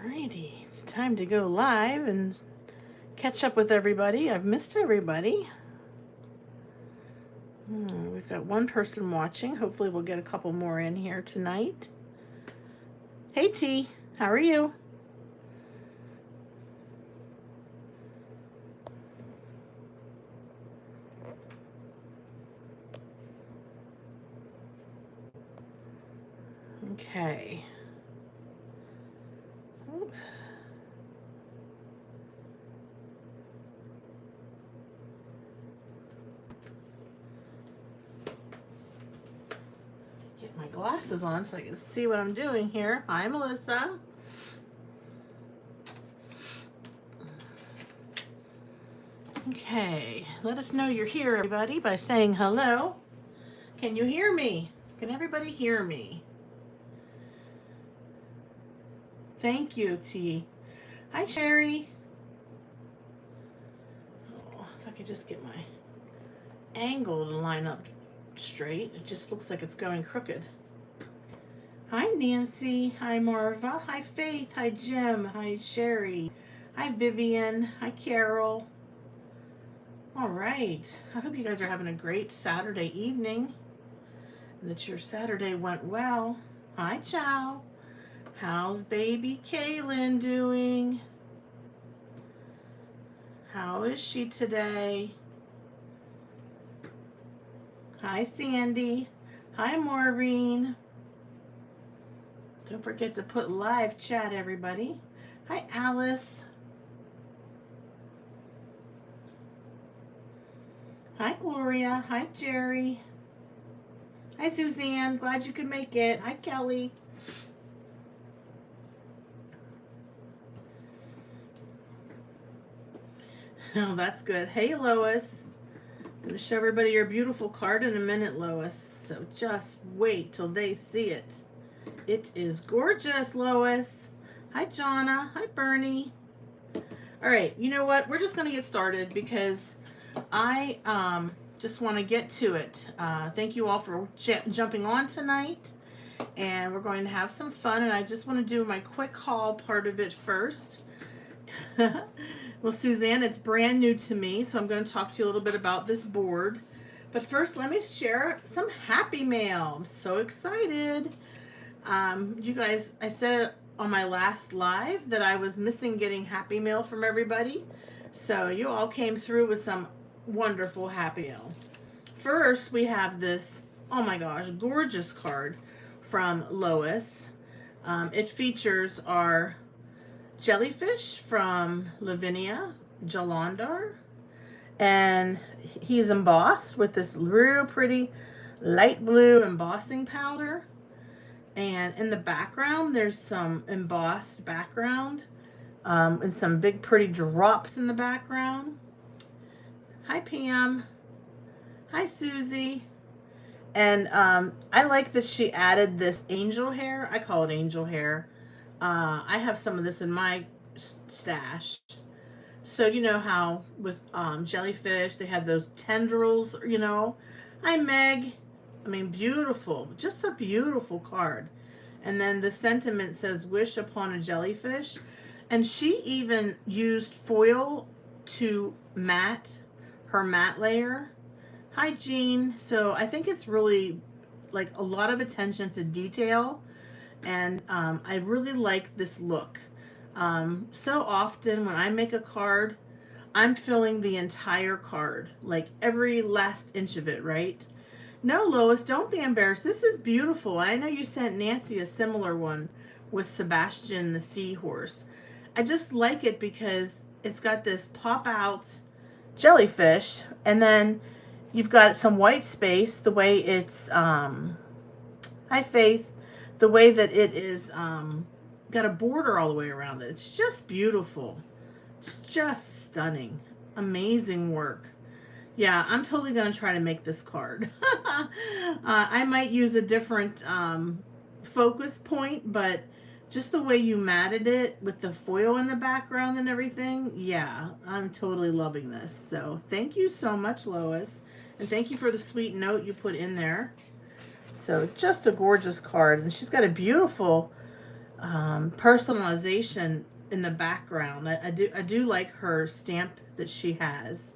Alrighty, it's time to go live and catch up with everybody. I've missed everybody. We've got one person watching. Hopefully we'll get a couple more in here tonight. Hey T, how are you? Okay. Get my glasses on so I can see what I'm doing here. Hi, Melissa. Okay, let us know you're here, everybody, by saying hello. Can you hear me? Can everybody hear me? Thank you, T. Hi, Sherry. Oh, if I could just get my angle to line up straight. It just looks like it's going crooked. Hi, Nancy. Hi, Marva. Hi, Faith. Hi, Jim. Hi, Sherry. Hi, Vivian. Hi, Carol. All right. I hope you guys are having a great Saturday evening and that your Saturday went well. Hi, Chow. How's baby Kaylin doing? How is she today? Hi, Sandy. Hi, Maureen. Don't forget to put live chat, everybody. Hi, Alice. Hi, Gloria. Hi, Jerry. Hi, Suzanne. Glad you could make it. Hi, Kelly. Oh, that's good. Hey, Lois. I'm going to show everybody your beautiful card in a minute, Lois. So just wait till they see it. It is gorgeous, Lois. Hi, Jonna. Hi, Bernie. All right, you know what? We're just going to get started because I just want to get to it. Thank you all for jumping on tonight. And we're going to have some fun. And I just want to do my quick haul part of it first. Well, Suzanne, it's brand new to me, so I'm going to talk to you a little bit about this board. But first, let me share some happy mail. I'm so excited. You guys, I said it on my last live that I was missing getting happy mail from everybody. So you all came through with some wonderful happy mail. First, we have this, oh my gosh, gorgeous card from Lois. It features our jellyfish from Lavinia Jalandar, and he's embossed with this real pretty light blue embossing powder, and in the background there's some embossed background and some big pretty drops in the background. Hi, Pam. Hi, Susie. And I like that she added this angel hair. I call it angel hair. I have some of this in my stash. So you know how with jellyfish, they have those tendrils, you know. Hi, Meg. I mean, beautiful. Just a beautiful card. And then the sentiment says, wish upon a jellyfish. And she even used foil to matte her matte layer. Hi, Jean. So I think it's really like a lot of attention to detail. And I really like this look. So often when I make a card, I'm filling the entire card, like every last inch of it, right? No, Lois, don't be embarrassed. This is beautiful. I know you sent Nancy a similar one with Sebastian the seahorse. I just like it because it's got this pop out jellyfish, and then you've got some white space, the way it's, hi Faith, the way that it is got a border all the way around it. It's just beautiful. It's just stunning. Amazing work. Yeah, I'm totally going to try to make this card. I might use a different focus point, but just the way you matted it with the foil in the background and everything, yeah, I'm totally loving this. So thank you so much, Lois. And thank you for the sweet note you put in there. So just a gorgeous card. And she's got a beautiful personalization in the background. I do like her stamp that she has.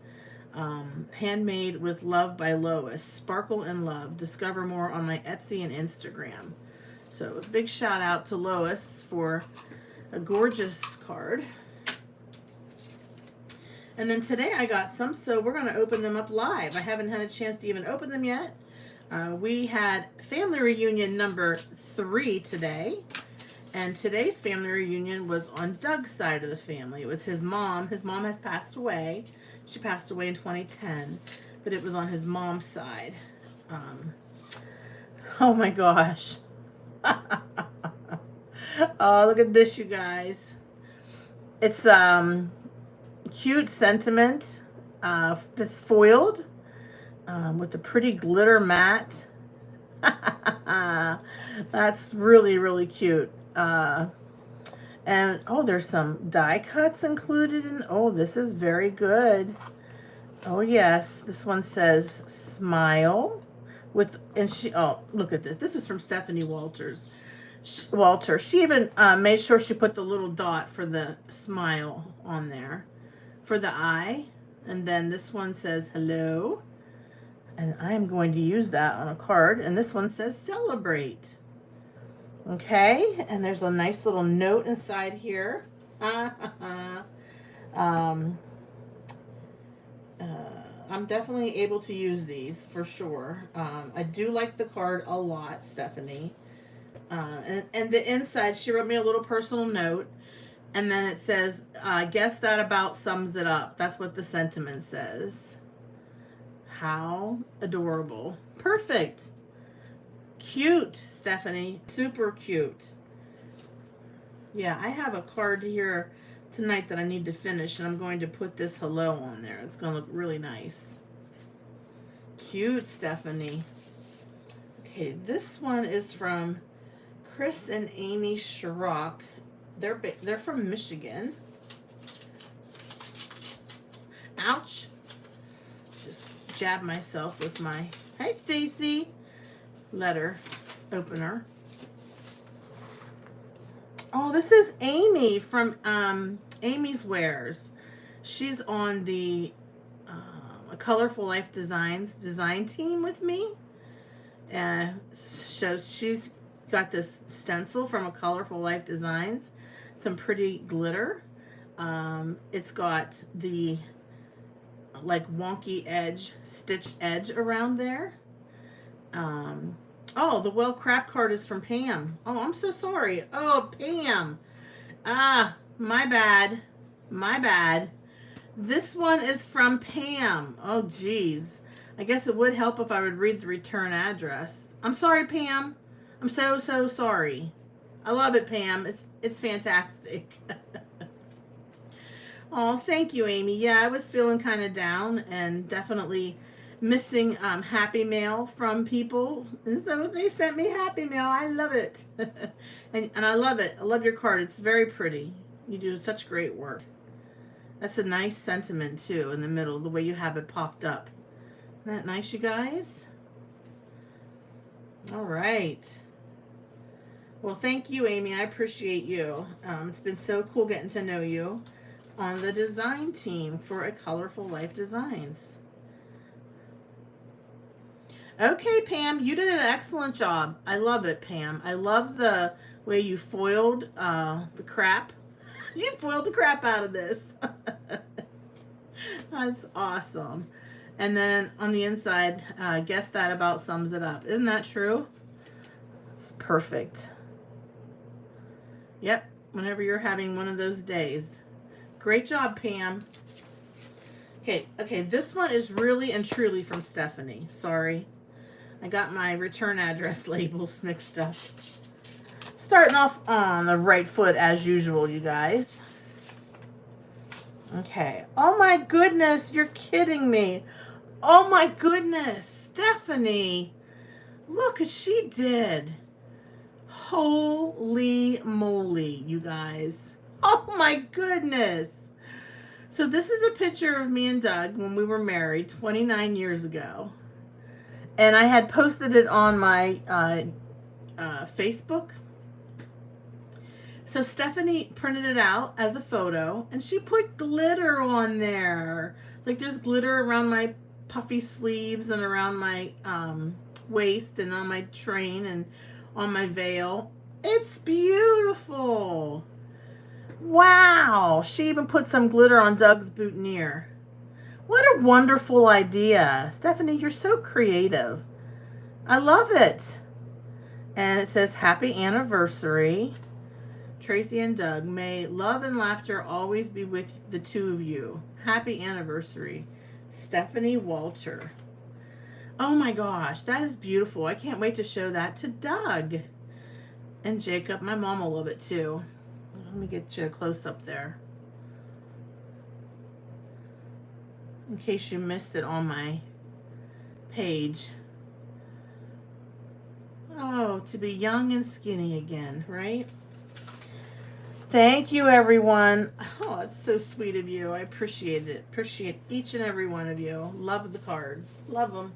Handmade with love by Lois. Sparkle and love. Discover more on my Etsy and Instagram. So a big shout out to Lois for a gorgeous card. And then today I got some, so we're going to open them up live. I haven't had a chance to even open them yet. We had family reunion number 3 today. And today's family reunion was on Doug's side of the family. It was his mom. His mom has passed away. She passed away in 2010. But it was on his mom's side. Oh my gosh. Oh, look at this, you guys. It's cute sentiment that's foiled with a pretty glitter matte. That's really, really cute. And oh, there's some die cuts included in. Oh, this is very good. Oh yes, this one says smile with, and she, oh, look at this. This is from Stephanie Walters. Walter. She even made sure she put the little dot for the smile on there for the eye. And then this one says hello. And I am going to use that on a card. And this one says celebrate. Okay. And there's a nice little note inside here. I'm definitely able to use these for sure. I do like the card a lot, Stephanie. And the inside, she wrote me a little personal note. And then it says, guess that about sums it up. That's what the sentiment says. How adorable. Perfect. Cute, Stephanie. Super cute. Yeah, I have a card here tonight that I need to finish. And I'm going to put this hello on there. It's going to look really nice. Cute, Stephanie. Okay, this one is from Chris and Amy Schrock. They're from Michigan. Ouch. Just jab myself with my, hi Stacy, letter opener. Oh, this is Amy from Amy's Wares. She's on the A Colorful Life Designs design team with me. So she's got this stencil from A Colorful Life Designs. Some pretty glitter. It's got the like wonky edge, stitch edge around there. Oh, the Well Crap card is from Pam. Oh, I'm so sorry. Oh, Pam. Ah, my bad. My bad. This one is from Pam. Oh, geez. I guess it would help if I would read the return address. I'm sorry, Pam. I'm so sorry. I love it, Pam. It's fantastic. Oh, thank you, Amy. Yeah, I was feeling kind of down and definitely missing happy mail from people. And so they sent me happy mail. I love it. and I love it. I love your card. It's very pretty. You do such great work. That's a nice sentiment, too, in the middle, the way you have it popped up. Isn't that nice, you guys? All right. Well, thank you, Amy. I appreciate you. It's been so cool getting to know you on the design team for A Colorful Life Designs. Okay, Pam, you did an excellent job. I love it, Pam. I love the way you foiled the crap. You foiled the crap out of this. That's awesome. And then on the inside, guess that about sums it up. Isn't that true? It's perfect. Yep, whenever you're having one of those days. Great job, Pam. Okay, this one is really and truly from Stephanie. Sorry. I got my return address labels mixed up. Starting off on the right foot as usual, you guys. Okay. Oh my goodness, you're kidding me. Oh my goodness, Stephanie. Look what she did. Holy moly, you guys. Oh my goodness. So this is a picture of me and Doug when we were married 29 years ago. And I had posted it on my Facebook. So Stephanie printed it out as a photo, and she put glitter on there. Like there's glitter around my puffy sleeves and around my waist and on my train and on my veil. It's beautiful. Wow. She even put some glitter on Doug's boutonniere. What a wonderful idea. Stephanie, you're so creative. I love it. And it says, happy anniversary, Tracy and Doug. May love and laughter always be with the two of you. Happy anniversary, Stephanie Walter. Oh my gosh, that is beautiful. I can't wait to show that to Doug and Jacob. My mom will love it too. Let me get you a close up there, in case you missed it on my page. Oh, to be young and skinny again, right? Thank you, everyone. Oh, it's so sweet of you. I appreciate it. Appreciate each and every one of you. Love the cards. Love them.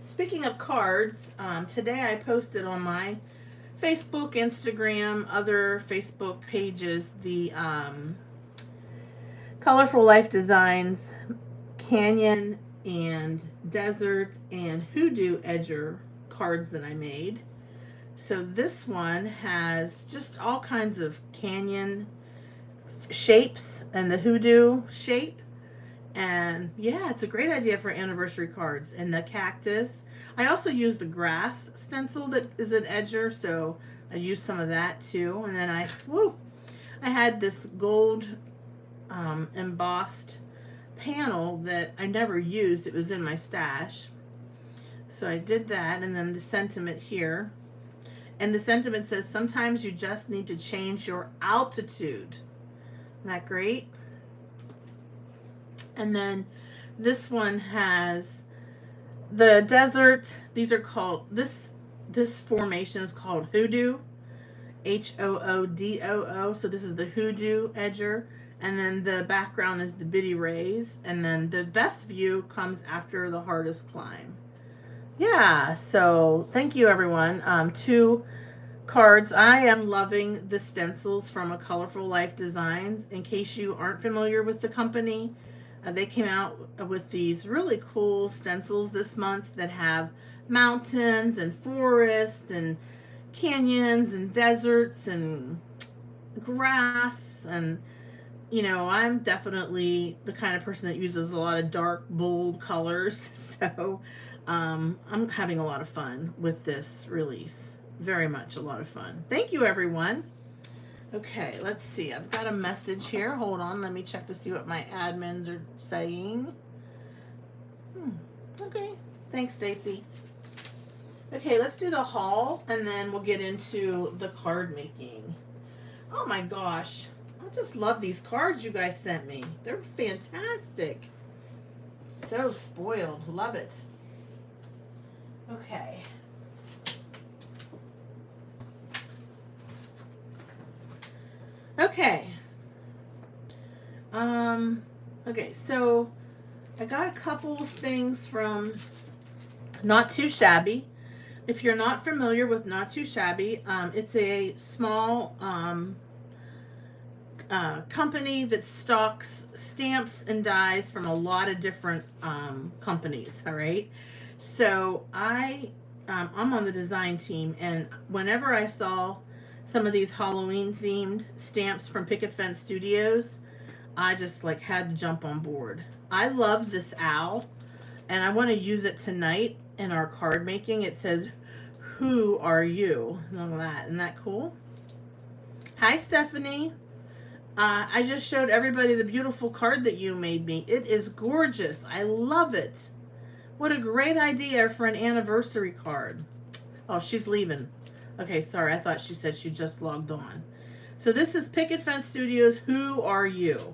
Speaking of cards, today I posted on my Facebook, Instagram, other Facebook pages, the Colorful Life Designs Canyon and Desert and Hoodoo Edger cards that I made. So this one has just all kinds of canyon shapes and the hoodoo shape. And yeah, it's a great idea for anniversary cards. And the cactus. I also use the grass stencil that is an edger, so I used some of that too. And then I had this gold embossed panel that I never used. It was in my stash. So I did that, and then the sentiment here. And the sentiment says, sometimes you just need to change your altitude. Isn't that great? And then this one has the desert. These are called, this formation is called Hoodoo. Hoodoo. So this is the Hoodoo Edger. And then the background is the Biddy Rays. And then the best view comes after the hardest climb. Yeah, so thank you, everyone. 2 cards. I am loving the stencils from A Colorful Life Designs. In case you aren't familiar with the company, they came out with these really cool stencils this month that have mountains and forests and canyons and deserts and grass. And you know, I'm definitely the kind of person that uses a lot of dark, bold colors. So I'm having a lot of fun with this release. Very much a lot of fun. Thank you, everyone. Okay, let's see. I've got a message here. Hold on. Let me check to see what my admins are saying. Okay. Thanks, Stacy. Okay, let's do the haul, and then we'll get into the card making. Oh, my gosh. I just love these cards you guys sent me. They're fantastic. So spoiled. Love it. Okay. Okay. Okay, so I got a couple things from Not Too Shabby. If you're not familiar with Not Too Shabby, it's a small company that stocks stamps and dies from a lot of different companies, all right? So I'm on the design team, and whenever I saw some of these Halloween themed stamps from Picket Fence Studios, I just like had to jump on board. I love this owl, and I want to use it tonight in our card making. It says, "Who are you?" Look at that. Isn't that cool? Hi, Stephanie. I just showed everybody the beautiful card that you made me. It is gorgeous. I love it. What a great idea for an anniversary card. Oh, she's leaving. Okay, sorry. I thought she said she just logged on. So this is Picket Fence Studios, Who Are You?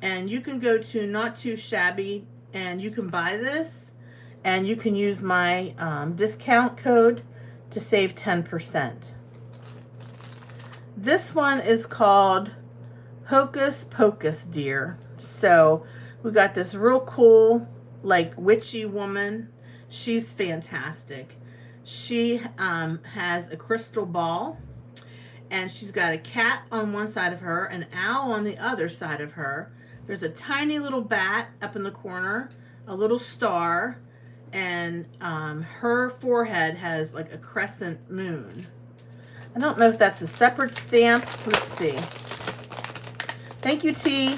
And you can go to Not Too Shabby, and you can buy this, and you can use my discount code to save 10%. This one is called Hocus Pocus, dear. So we got this real cool, like, witchy woman. She's fantastic. She has a crystal ball, And she's got a cat on one side of her, an owl on the other side of her. There's a tiny little bat up in the corner, a little star, and her forehead has like a crescent moon. I don't know if that's a separate stamp. Let's see. Thank you, T.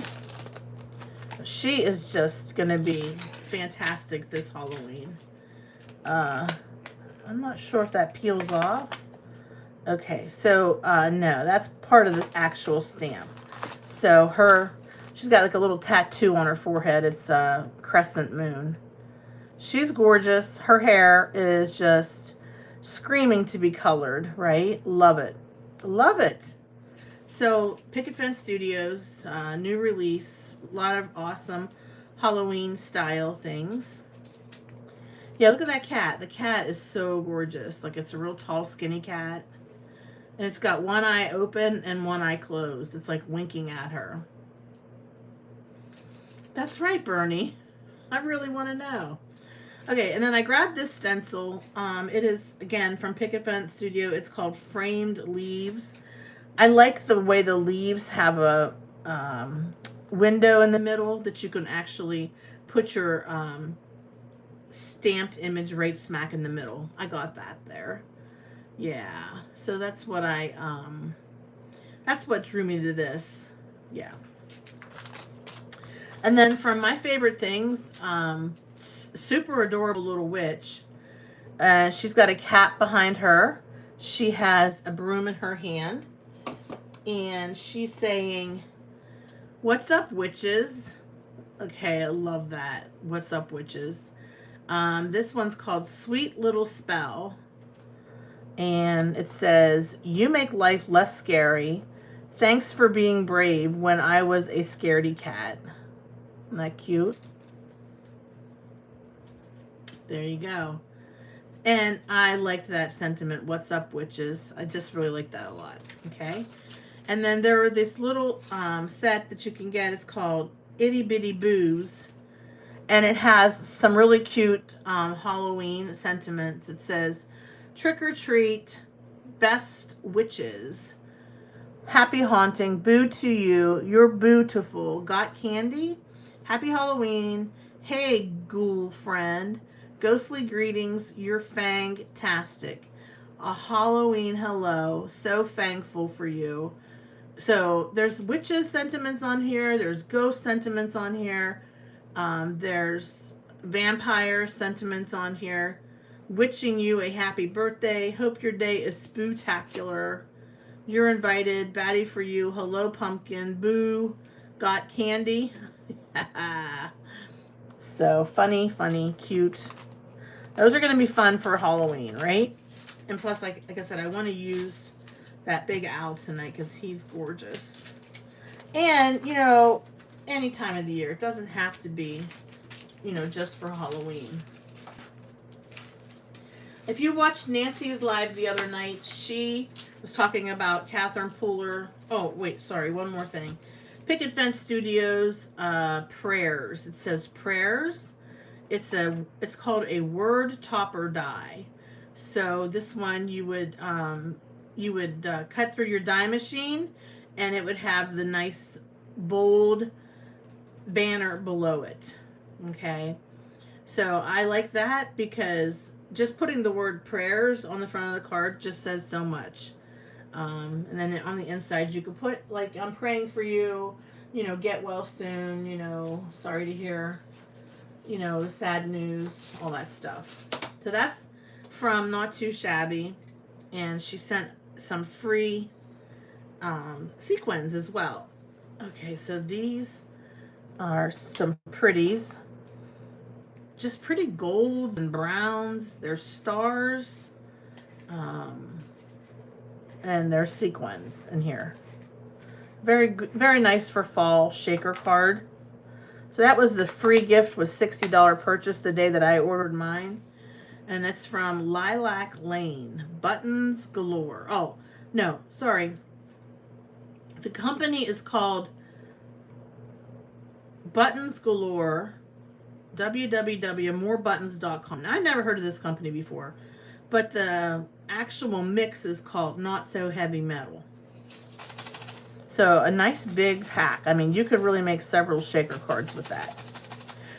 She is just going to be fantastic this Halloween. I'm not sure if that peels off. Okay, so no, that's part of the actual stamp. So she's got like a little tattoo on her forehead. It's a crescent moon. She's gorgeous. Her hair is just screaming to be colored, right? Love it. Love it. So Picket Fence Studios, new release, a lot of awesome Halloween style things. Yeah, look at that cat. The cat is so gorgeous. Like, it's a real tall, skinny cat. And it's got one eye open and one eye closed. It's like winking at her. That's right, Bernie. I really want to know. Okay, and then I grabbed this stencil. It is, again, from Picket Fence Studio. It's called Framed Leaves. I like the way the leaves have a window in the middle that you can actually put your stamped image right smack in the middle. I got that there. Yeah, so that's what that's what drew me to this. Yeah. And then from my favorite things, super adorable little witch. She's got a cat behind her. She has a broom in her hand. And she's saying, "What's up, witches?" Okay, I love that. What's up, witches? This one's called Sweet Little Spell. And it says, "You make life less scary. Thanks for being brave when I was a scaredy cat." Isn't that cute? There you go. And I liked that sentiment. What's up, witches? I just really like that a lot. Okay. And then there are this little set that you can get. It's called Itty Bitty Boos. And it has some really cute Halloween sentiments. It says, "Trick or treat, best witches. Happy haunting, boo to you. You're beautiful. Got candy? Happy Halloween. Hey, ghoul friend. Ghostly greetings. You're fang-tastic. A Halloween hello. So thankful for you." So there's witches sentiments on here. There's ghost sentiments on here. There's vampire sentiments on here. Wishing you a happy birthday. Hope your day is spooktacular. You're invited. Batty for you. Hello, pumpkin. Boo. Got candy. So funny, cute. Those are going to be fun for Halloween, right? And plus, like I said, I want to use that big owl tonight because he's gorgeous. And, you know, any time of the year. It doesn't have to be, you know, just for Halloween. If you watched Nancy's live the other night, she was talking about Catherine Pooler. Oh, wait, sorry, one more thing. Picket Fence Studios, prayers. It says prayers. It's called a word topper die. So this one you would cut through your die machine, and it would have the nice bold banner below it. Okay, so I like that because just putting the word prayers on the front of the card just says so much. And then on the inside you could put, like, I'm praying for you, you know, get well soon, you know, sorry to hear, you know, the sad news, all that stuff. So that's from Not Too Shabby, and she sent some free sequins as well. Okay, so these are some pretties. Just pretty golds and browns. There's stars. And there's sequins in here. Very good, very nice for fall shaker card. So that was the free gift, was $60 purchase the day that I ordered mine. And it's from Lilac Lane. Buttons galore. Oh, no, sorry. The company is called Buttons Galore. www.morebuttons.com. Now, I never heard of this company before, but the actual mix is called Not So Heavy Metal. So a nice big pack. I mean, you could really make several shaker cards with that.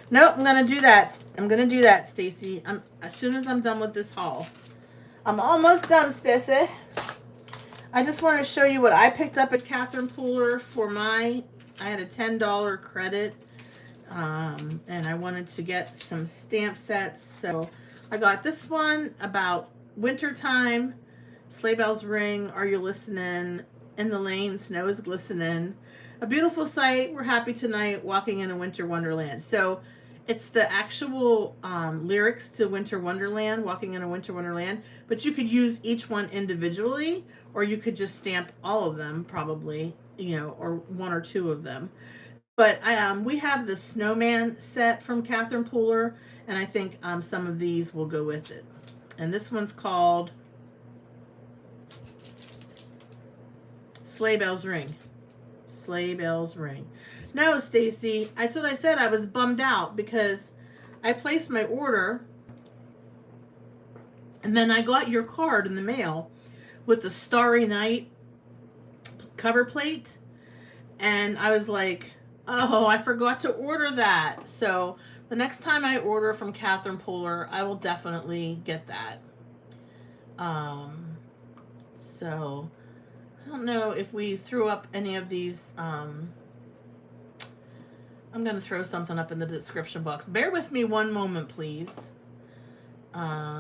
Nope, I'm going to do that. I'm going to do that, Stacy. As soon as I'm done with this haul. I'm almost done, Stacy. I just want to show you what I picked up at Catherine Pooler for I had a $10 credit. And I wanted to get some stamp sets. So I got this one about wintertime. Sleigh bells ring. Are you listening? In the lane, snow is glistening. A beautiful sight. We're happy tonight. Walking in a winter wonderland. So it's the actual lyrics to Winter Wonderland, Walking in a Winter Wonderland. But you could use each one individually, or you could just stamp all of them, probably, you know, or one or two of them. But we have the snowman set from Catherine Pooler, and I think some of these will go with it. And this one's called Sleigh Bells Ring. Sleigh Bells Ring. No, Stacy, that's what I said. I was bummed out because I placed my order, and then I got your card in the mail with the Starry Night cover plate, and I was like, oh, I forgot to order that. So the next time I order from Catherine Pooler, I will definitely get that. So I don't know if we threw up any of these. I'm going to throw something up in the description box. Bear with me one moment, please. I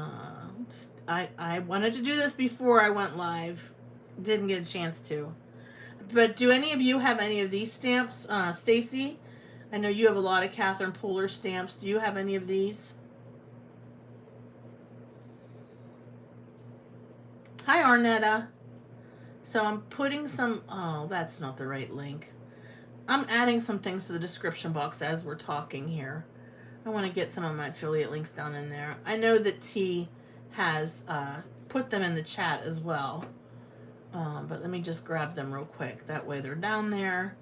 wanted to do this before I went live. Didn't get a chance to. But do any of you have any of these stamps? Stacy, I know you have a lot of Catherine Pooler stamps. Do you have any of these? Hi, Arnetta. So I'm putting some... Oh, that's not the right link. I'm adding some things to the description box as we're talking here. I want to get some of my affiliate links down in there. I know that T has put them in the chat as well. But let me just grab them real quick. That way they're down there.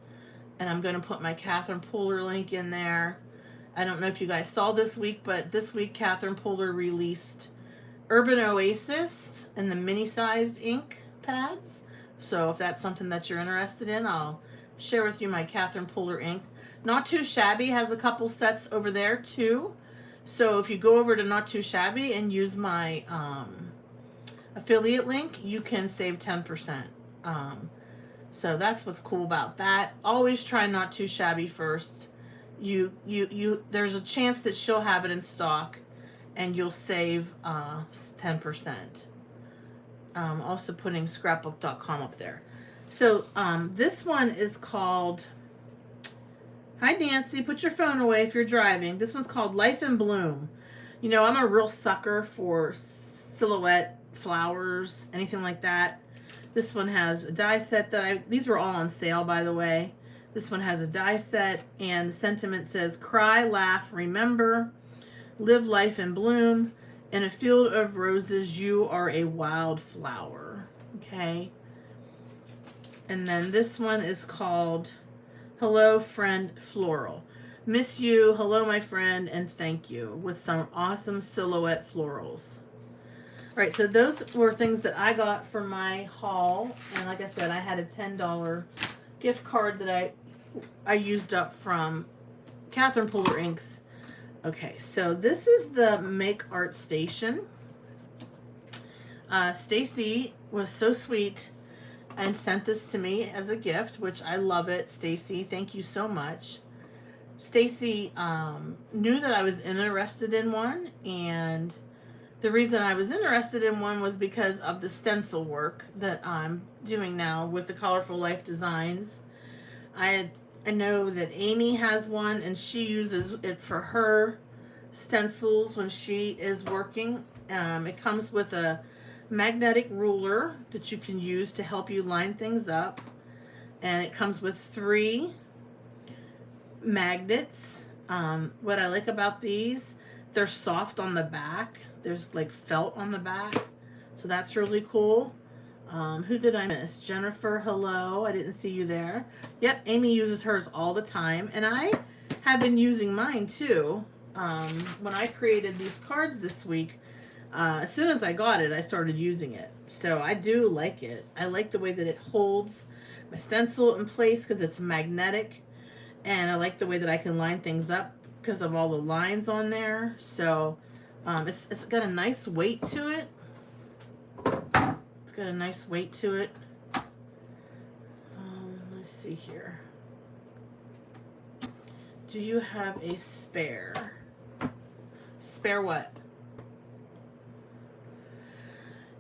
And I'm going to put my Catherine Pooler link in there. I don't know if you guys saw this week, but this week Catherine Pooler released Urban Oasis and the mini-sized ink pads. So if that's something that you're interested in, I'll share with you my Catherine Pooler ink. Not Too Shabby has a couple sets over there too. So if you go over to Not Too Shabby and use my affiliate link, you can save 10%. So that's what's cool about that. Always try Not Too Shabby first. There's a chance that she'll have it in stock and you'll save 10%. Also putting scrapbook.com up there. So this one is called, hi Nancy, put your phone away if you're driving. This one's called Life in Bloom. You know, I'm a real sucker for silhouette flowers, anything like that. This one has a die set that these were all on sale, by the way. This one has a die set, and the sentiment says, cry, laugh, remember, live life in bloom. In a field of roses, you are a wild flower. Okay. And then this one is called Hello Friend Floral. Miss you, hello my friend, and thank you, with some awesome silhouette florals. All right, so those were things that I got for my haul. And like I said, I had a $10 gift card that I used up from Catherine Pooler Inks. Okay, so this is the Make Art Station. Stacy was so sweet and sent this to me as a gift, which I love it. Stacy, thank you so much. Stacy knew that I was interested in one, and the reason I was interested in one was because of the stencil work that I'm doing now with the Colorful Life Designs. I know that Amy has one, and she uses it for her stencils when she is working. It comes with a magnetic ruler that you can use to help you line things up, and it comes with 3 magnets. What I like about these, they're soft on the back. There's like felt on the back, so that's really cool. Who did I miss? Jennifer, hello. I didn't see you there. Yep, Amy uses hers all the time, and I have been using mine too. When I created these cards this week, as soon as I got it, I started using it. So I do like it. I like the way that it holds my stencil in place because it's magnetic. And I like the way that I can line things up because of all the lines on there. So it's got a nice weight to it. It's got a nice weight to it. Let's see here. Do you have a spare? Spare what?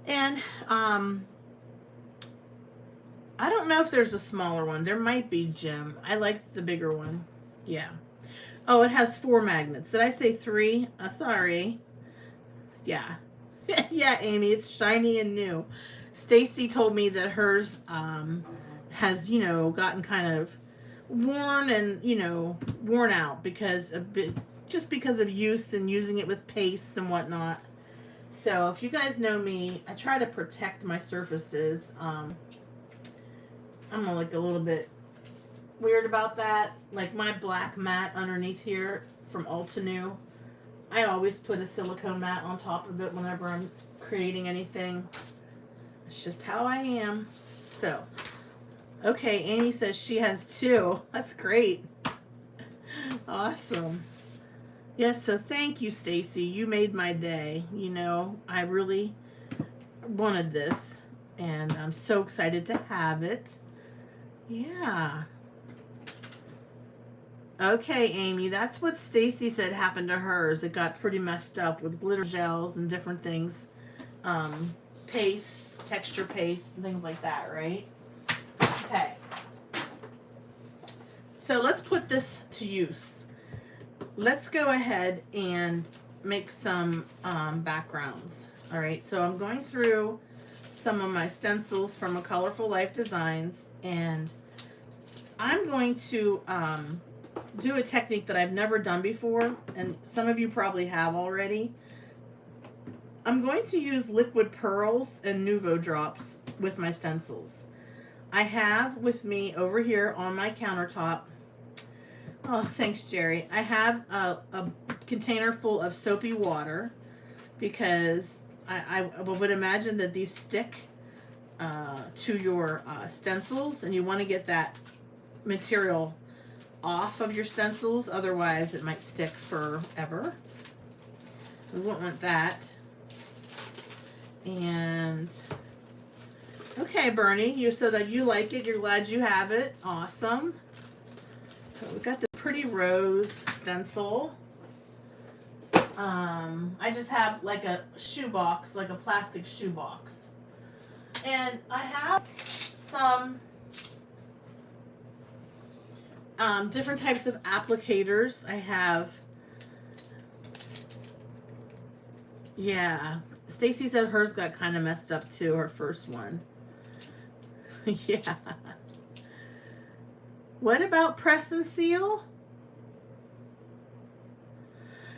And I don't know if there's a smaller one. There might be, Jim. I like the bigger one. Yeah. Oh, it has 4 magnets. Did I say 3? Sorry. Yeah. Yeah, Amy, it's shiny and new. Stacy told me that hers has, you know, gotten kind of worn and, you know, worn out because just because of use and using it with pastes and whatnot. So if you guys know me, I try to protect my surfaces. I'm like a little bit weird about that. Like my black mat underneath here from Ultanew, I always put a silicone mat on top of it whenever I'm creating anything. It's just how I am. So, okay, Amy says she has 2. That's great. Awesome. Yes, so thank you, Stacy. You made my day. You know, I really wanted this, and I'm so excited to have it. Yeah. Okay, Amy, that's what Stacy said happened to hers. It got pretty messed up with glitter gels and different things. Pastes, texture paste, and things like that, right? Okay. So let's put this to use. Let's go ahead and make some backgrounds. All right, so I'm going through some of my stencils from A Colorful Life Designs, and I'm going to do a technique that I've never done before, and some of you probably have already. I'm going to use liquid pearls and Nuvo drops with my stencils. I have with me over here on my countertop, oh, thanks, Jerry. I have a container full of soapy water because I would imagine that these stick to your stencils, and you want to get that material off of your stencils, otherwise it might stick forever. We won't want that. And okay, Bernie, you said that you like it. You're glad you have it. Awesome. So we've got the Pretty Rose stencil. I just have like a shoebox, like a plastic shoebox. And I have some different types of applicators. I have, yeah, Stacy said hers got kind of messed up too, her first one. Yeah. What about press and seal?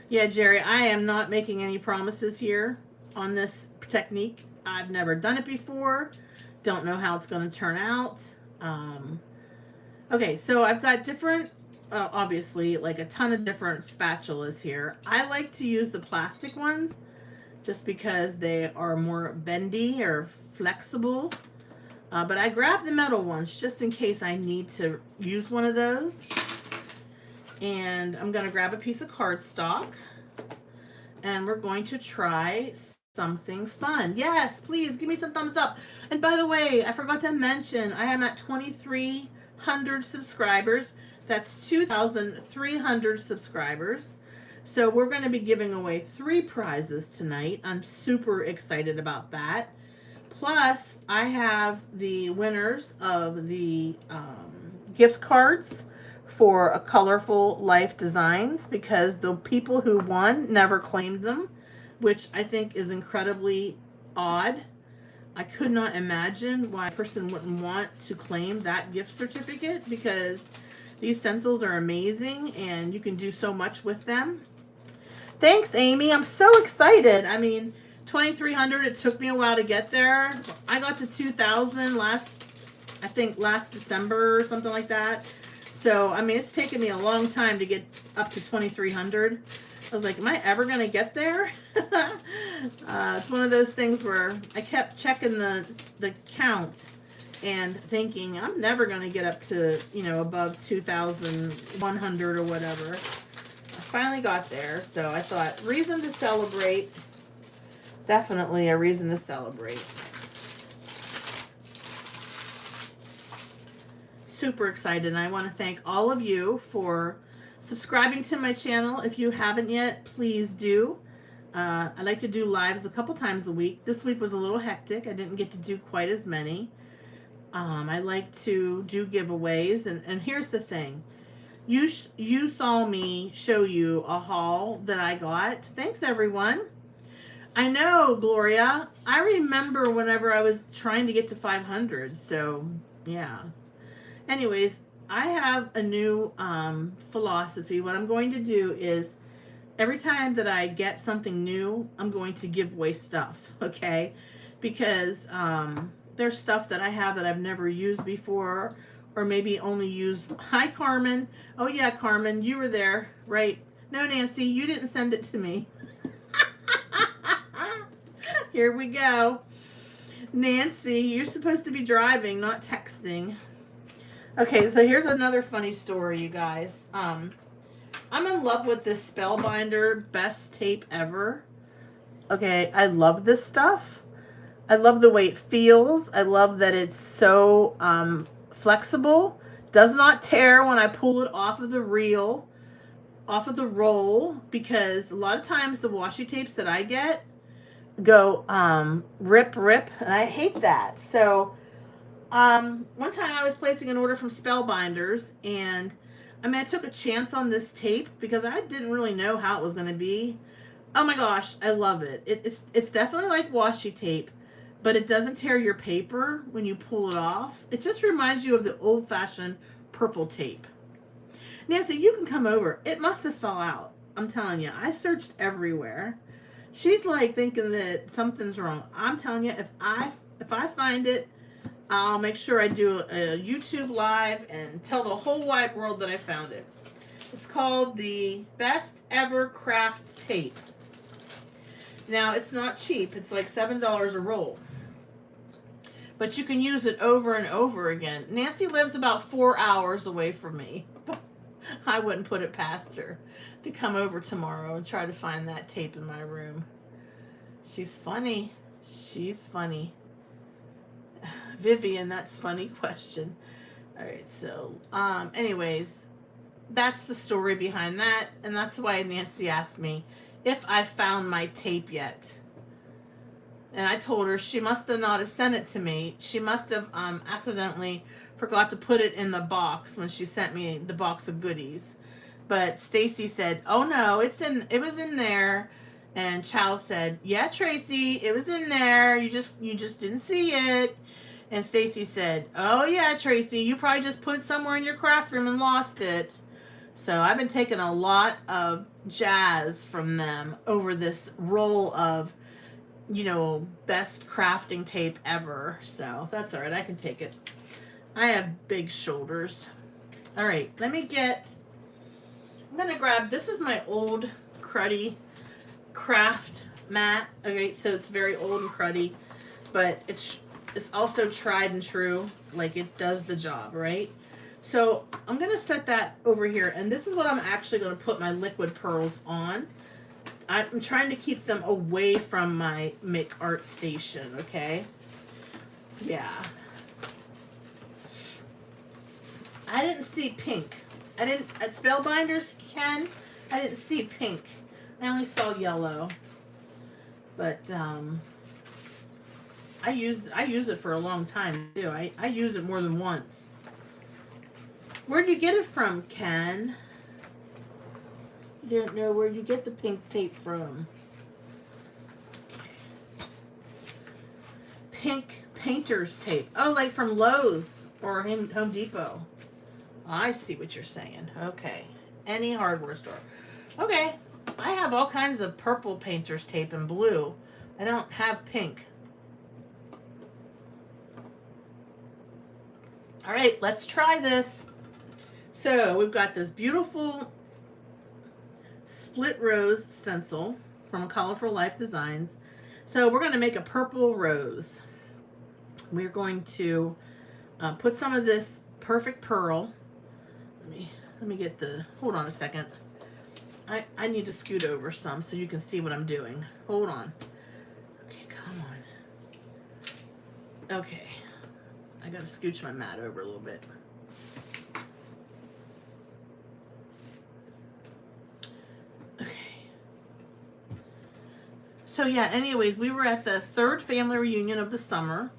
Yeah, Jerry, I am not making any promises here on this technique. I've never done it before. Don't know how it's going to turn out. Okay, so I've got different, obviously, like a ton of different spatulas here. I like to use the plastic ones just because they are more bendy or flexible. But I grabbed the metal ones just in case I need to use one of those. And I'm going to grab a piece of cardstock. And we're going to try something fun. Yes, please give me some thumbs up. And by the way, I forgot to mention, I am at 2,300 subscribers. That's 2,300 subscribers. So we're going to be giving away 3 prizes tonight. I'm super excited about that. Plus, I have the winners of the gift cards for A Colorful Life Designs, because the people who won never claimed them, which I think is incredibly odd. I could not imagine why a person wouldn't want to claim that gift certificate, because these stencils are amazing and you can do so much with them. Thanks, Amy. I'm so excited. I mean, 2,300, it took me a while to get there. I got to 2,000 last December or something like that. So, I mean, it's taken me a long time to get up to 2,300. I was like, am I ever going to get there? It's one of those things where I kept checking the count, and thinking I'm never going to get up to, you know, above 2,100 or whatever. I finally got there, so I thought, reason to celebrate. Definitely a reason to celebrate. Super excited, and I want to thank all of you for subscribing to my channel. If you haven't yet, please do. I like to do lives a couple times a week. This week was a little hectic. I didn't get to do quite as many. I like to do giveaways, and here's the thing. You saw me show you a haul that I got. Thanks, everyone. I know, Gloria. I remember whenever I was trying to get to 500, so yeah. Anyways, I have a new philosophy. What I'm going to do is every time that I get something new, I'm going to give away stuff, okay? Because there's stuff that I have that I've never used before, or maybe only used. Hi, Carmen. Oh, yeah, Carmen, you were there, right? No, Nancy, you didn't send it to me. Here we go. Nancy, you're supposed to be driving, not texting. Okay, so here's another funny story, you guys. I'm in love with this Spellbinder best tape ever. Okay, I love this stuff. I love the way it feels. I love that it's so flexible. Does not tear when I pull it off of the reel, off of the roll, because a lot of times the washi tapes that I get go rip, and I hate that. So one time I was placing an order from Spellbinders, and I mean, I took a chance on this tape because I didn't really know how it was going to be. Oh my gosh, I love it. It's definitely like washi tape, but it doesn't tear your paper when you pull it off. It just reminds you of the old-fashioned purple tape. Nancy, you can come over. It must have fell out. I'm telling you, I searched everywhere. She's like thinking that something's wrong. I'm telling you, if I find it, I'll make sure I do a YouTube live and tell the whole wide world that I found it. It's called the Best Ever Craft Tape. Now, it's not cheap. It's like $7 a roll. But you can use it over and over again. Nancy lives about 4 hours away from me. I wouldn't put it past her to come over tomorrow and try to find that tape in my room. She's funny. She's funny. Vivian, that's a funny question. All right, so anyways, that's the story behind that, and that's why Nancy asked me if I found my tape yet. And I told her she must have not have sent it to me. She must have accidentally forgot to put it in the box when she sent me the box of goodies. But Stacy said, "Oh no, it was in there." And Chow said, "Yeah, Tracy, it was in there. You just didn't see it." And Stacy said, "Oh yeah, Tracy, you probably just put it somewhere in your craft room and lost it." So I've been taking a lot of jazz from them over this roll of, you know, best crafting tape ever. So that's all right. I can take it. I have big shoulders. All right, I'm going to grab, this is my old cruddy craft mat. Okay, so it's very old and cruddy, but it's also tried and true. Like, it does the job, right? So I'm going to set that over here, and this is what I'm actually going to put my liquid pearls on. I'm trying to keep them away from my make art station, okay? Yeah. I didn't see pink. At Spellbinders, Ken, I didn't see pink. I only saw yellow. But I use it for a long time too. I use it more than once. Where'd you get it from, Ken? Don't know where'd you get the pink tape from. Okay. Pink painter's tape. Oh, like from Lowe's or Home Depot. I see what you're saying. Okay. Any hardware store. Okay. I have all kinds of purple painter's tape and blue. I don't have pink. All right, let's try this. So we've got this beautiful split rose stencil from Colorful Life Designs. So we're going to make a purple rose. We're going to put some of this Perfect Pearl. Let me get the, hold on a second. I need to scoot over some so you can see what I'm doing. Hold on. Okay, come on. Okay. I gotta scooch my mat over a little bit. Okay. So yeah, anyways, we were at the 3rd family reunion of the summer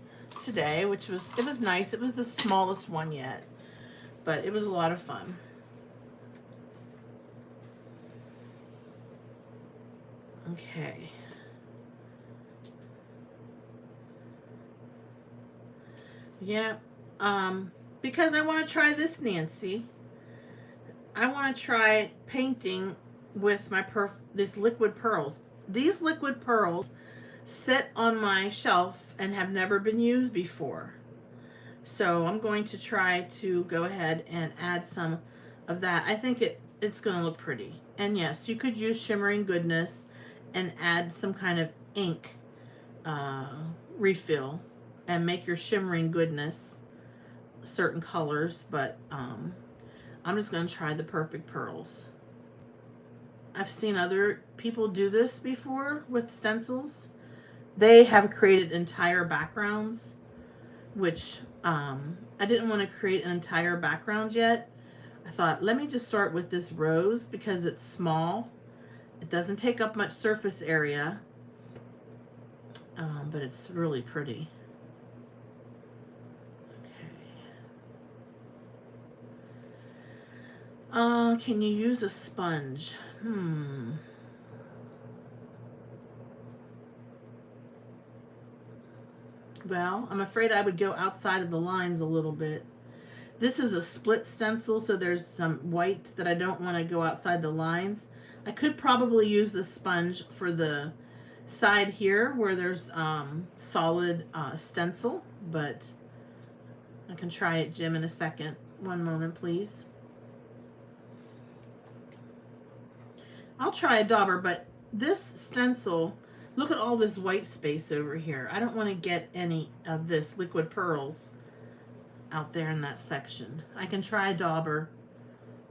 today, which was, it was nice. It was the smallest one yet, but it was a lot of fun. Okay. Yeah. Because I want to try this, Nancy. I want to try painting with my these liquid pearls. These liquid pearls sit on my shelf and have never been used before. So I'm going to try to go ahead and add some of that. I think it's going to look pretty. And yes, you could use Shimmering Goodness and add some kind of ink refill and make your Shimmering Goodness certain colors, but I'm just going to try the Perfect Pearls. I've seen other people do this before with stencils. They have created entire backgrounds, which I didn't want to create an entire background yet. I thought, let me just start with this rose because it's small. It doesn't take up much surface area, but it's really pretty. Okay. Can you use a sponge? Well, I'm afraid I would go outside of the lines a little bit. This is a split stencil, so there's some white that I don't want to go outside the lines. I could probably use the sponge for the side here where there's solid stencil, but I can try it, Jim, in a second. One moment, please. I'll try a dauber, but this stencil, look at all this white space over here. I don't want to get any of this liquid pearls out there in that section. I can try a dauber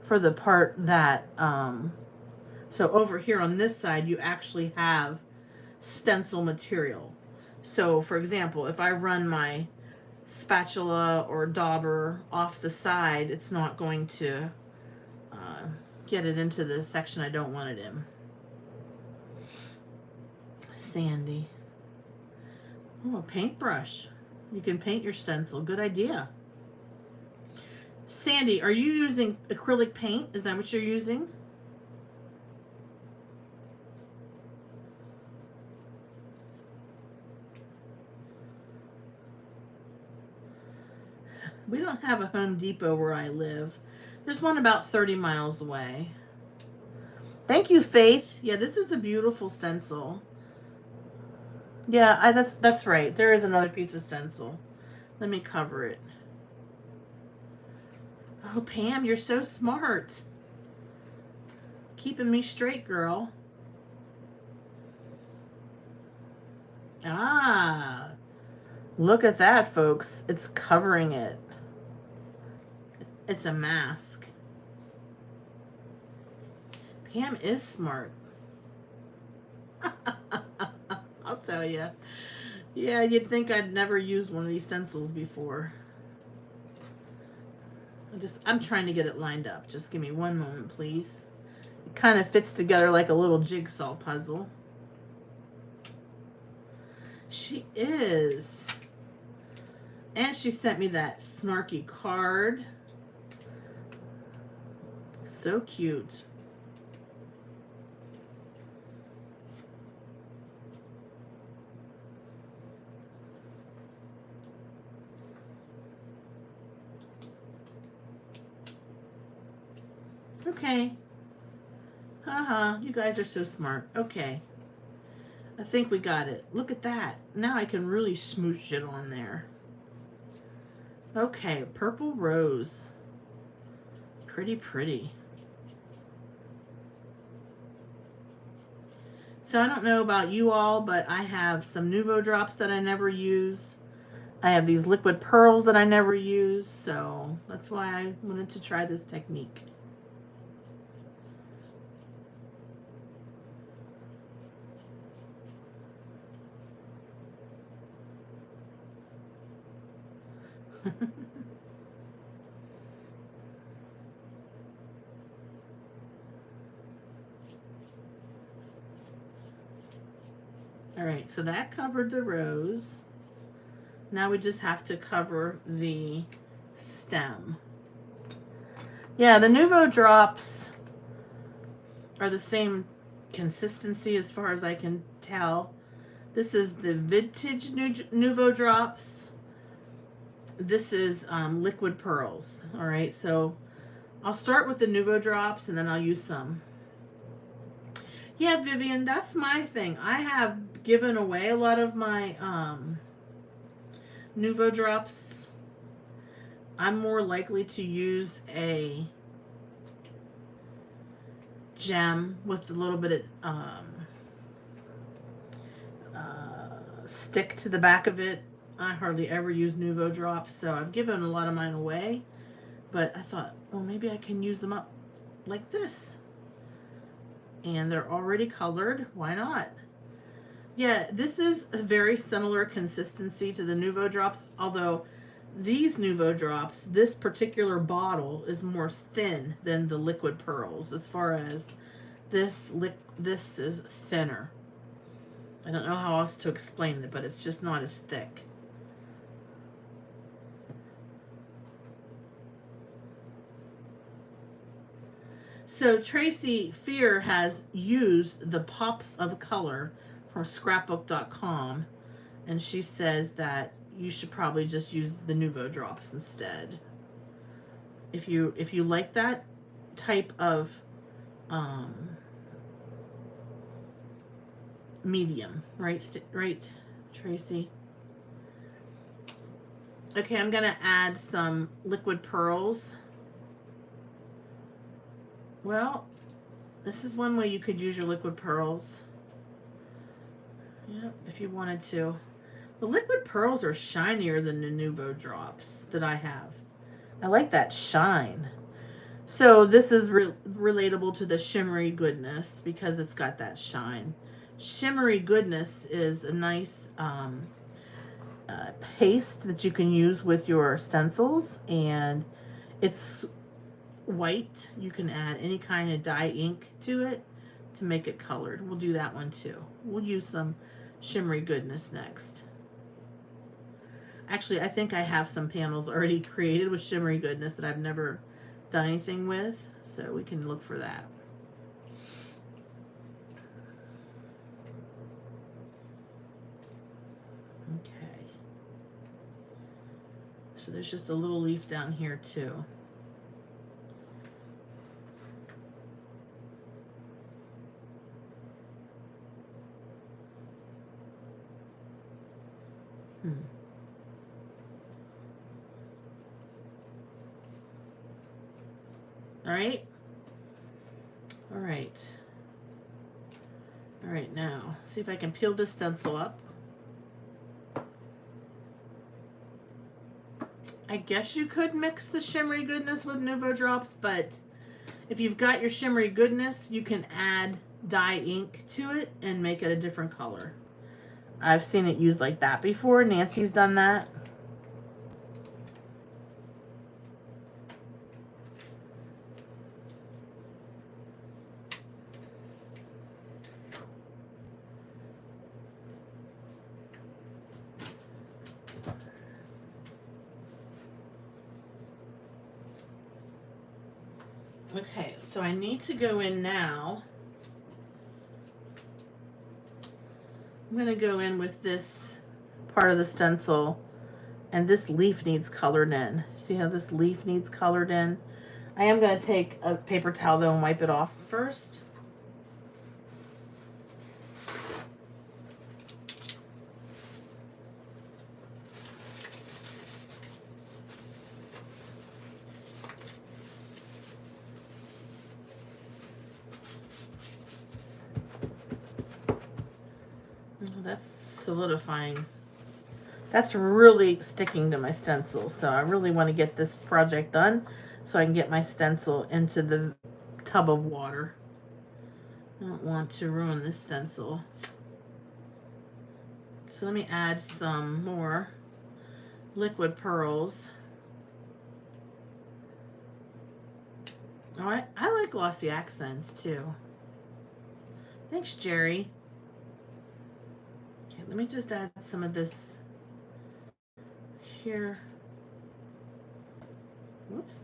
for the part that, so over here on this side, you actually have stencil material. So for example, if I run my spatula or dauber off the side, it's not going to get it into the section I don't want it in. Sandy. Oh, a paintbrush. You can paint your stencil. Good idea. Sandy, are you using acrylic paint? Is that what you're using? We don't have a Home Depot where I live. There's one about 30 miles away. Thank you, Faith. Yeah, this is a beautiful stencil. Yeah, that's right. There is another piece of stencil. Let me cover it. Oh, Pam, you're so smart. Keeping me straight, girl. Ah, look at that, folks. It's covering it. It's a mask. Pam is smart. I'll tell you. Yeah, you'd think I'd never used one of these stencils before. I'm trying to get it lined up. Just give me one moment, please. It kind of fits together like a little jigsaw puzzle. She is. And she sent me that snarky card. So cute. Okay. Haha, you guys are so smart. Okay. I think we got it. Look at that. Now I can really smoosh it on there. Okay, purple rose. Pretty, pretty. So I don't know about you all, but I have some Nuvo drops that I never use. I have these liquid pearls that I never use, so that's why I wanted to try this technique. All right, so that covered the rose. Now we just have to cover the stem. Yeah, the Nouveau drops are the same consistency as far as I can tell. This is the vintage Nouveau drops. This is liquid pearls. All right, so I'll start with the Nouveau drops and then I'll use some. Yeah, Vivian, that's my thing. I have given away a lot of my Nouveau drops. I'm more likely to use a gem with a little bit of stick to the back of it. I hardly ever use Nouveau drops, so I've given a lot of mine away. But I thought, well, maybe I can use them up like this. And they're already colored. Why not? Yeah, this is a very similar consistency to the Nouveau drops, although these Nouveau drops, this particular bottle is more thin than the liquid pearls as far as this is thinner. I don't know how else to explain it, but it's just not as thick. So Tracy Fear has used the Pops of Color from scrapbook.com, and she says that you should probably just use the Nouveau drops instead. If you like that type of medium, right, Tracy? Okay, I'm gonna add some liquid pearls. Well, this is one way you could use your liquid pearls. Yep, if you wanted to. The liquid pearls are shinier than the Nouveau drops that I have. I like that shine. So this is relatable to the shimmery goodness because it's got that shine. Shimmery goodness is a nice paste that you can use with your stencils, and it's white. You can add any kind of dye ink to it to make it colored. We'll do that one too. We'll use some shimmery goodness next. Actually, I think I have some panels already created with shimmery goodness that I've never done anything with, so we can look for that. Okay. So there's just a little leaf down here too. All right. All right. All right, now, see if I can peel this stencil up. I guess you could mix the shimmery goodness with Nouveau drops, but if you've got your shimmery goodness, you can add dye ink to it and make it a different color. I've seen it used like that before. Nancy's done that. Okay, so I need to go in now. I'm going to go in with this part of the stencil, and this leaf needs colored in. See how this leaf needs colored in? I am going to take a paper towel though and wipe it off first. That's solidifying That's really sticking to my stencil. So I really want to get this project done so I can get my stencil into the tub of water. I don't want to ruin this stencil. So let me add some more liquid pearls. Oh, I like glossy accents too. Thanks, Jerry. Okay, let me just add some of this here. Whoops.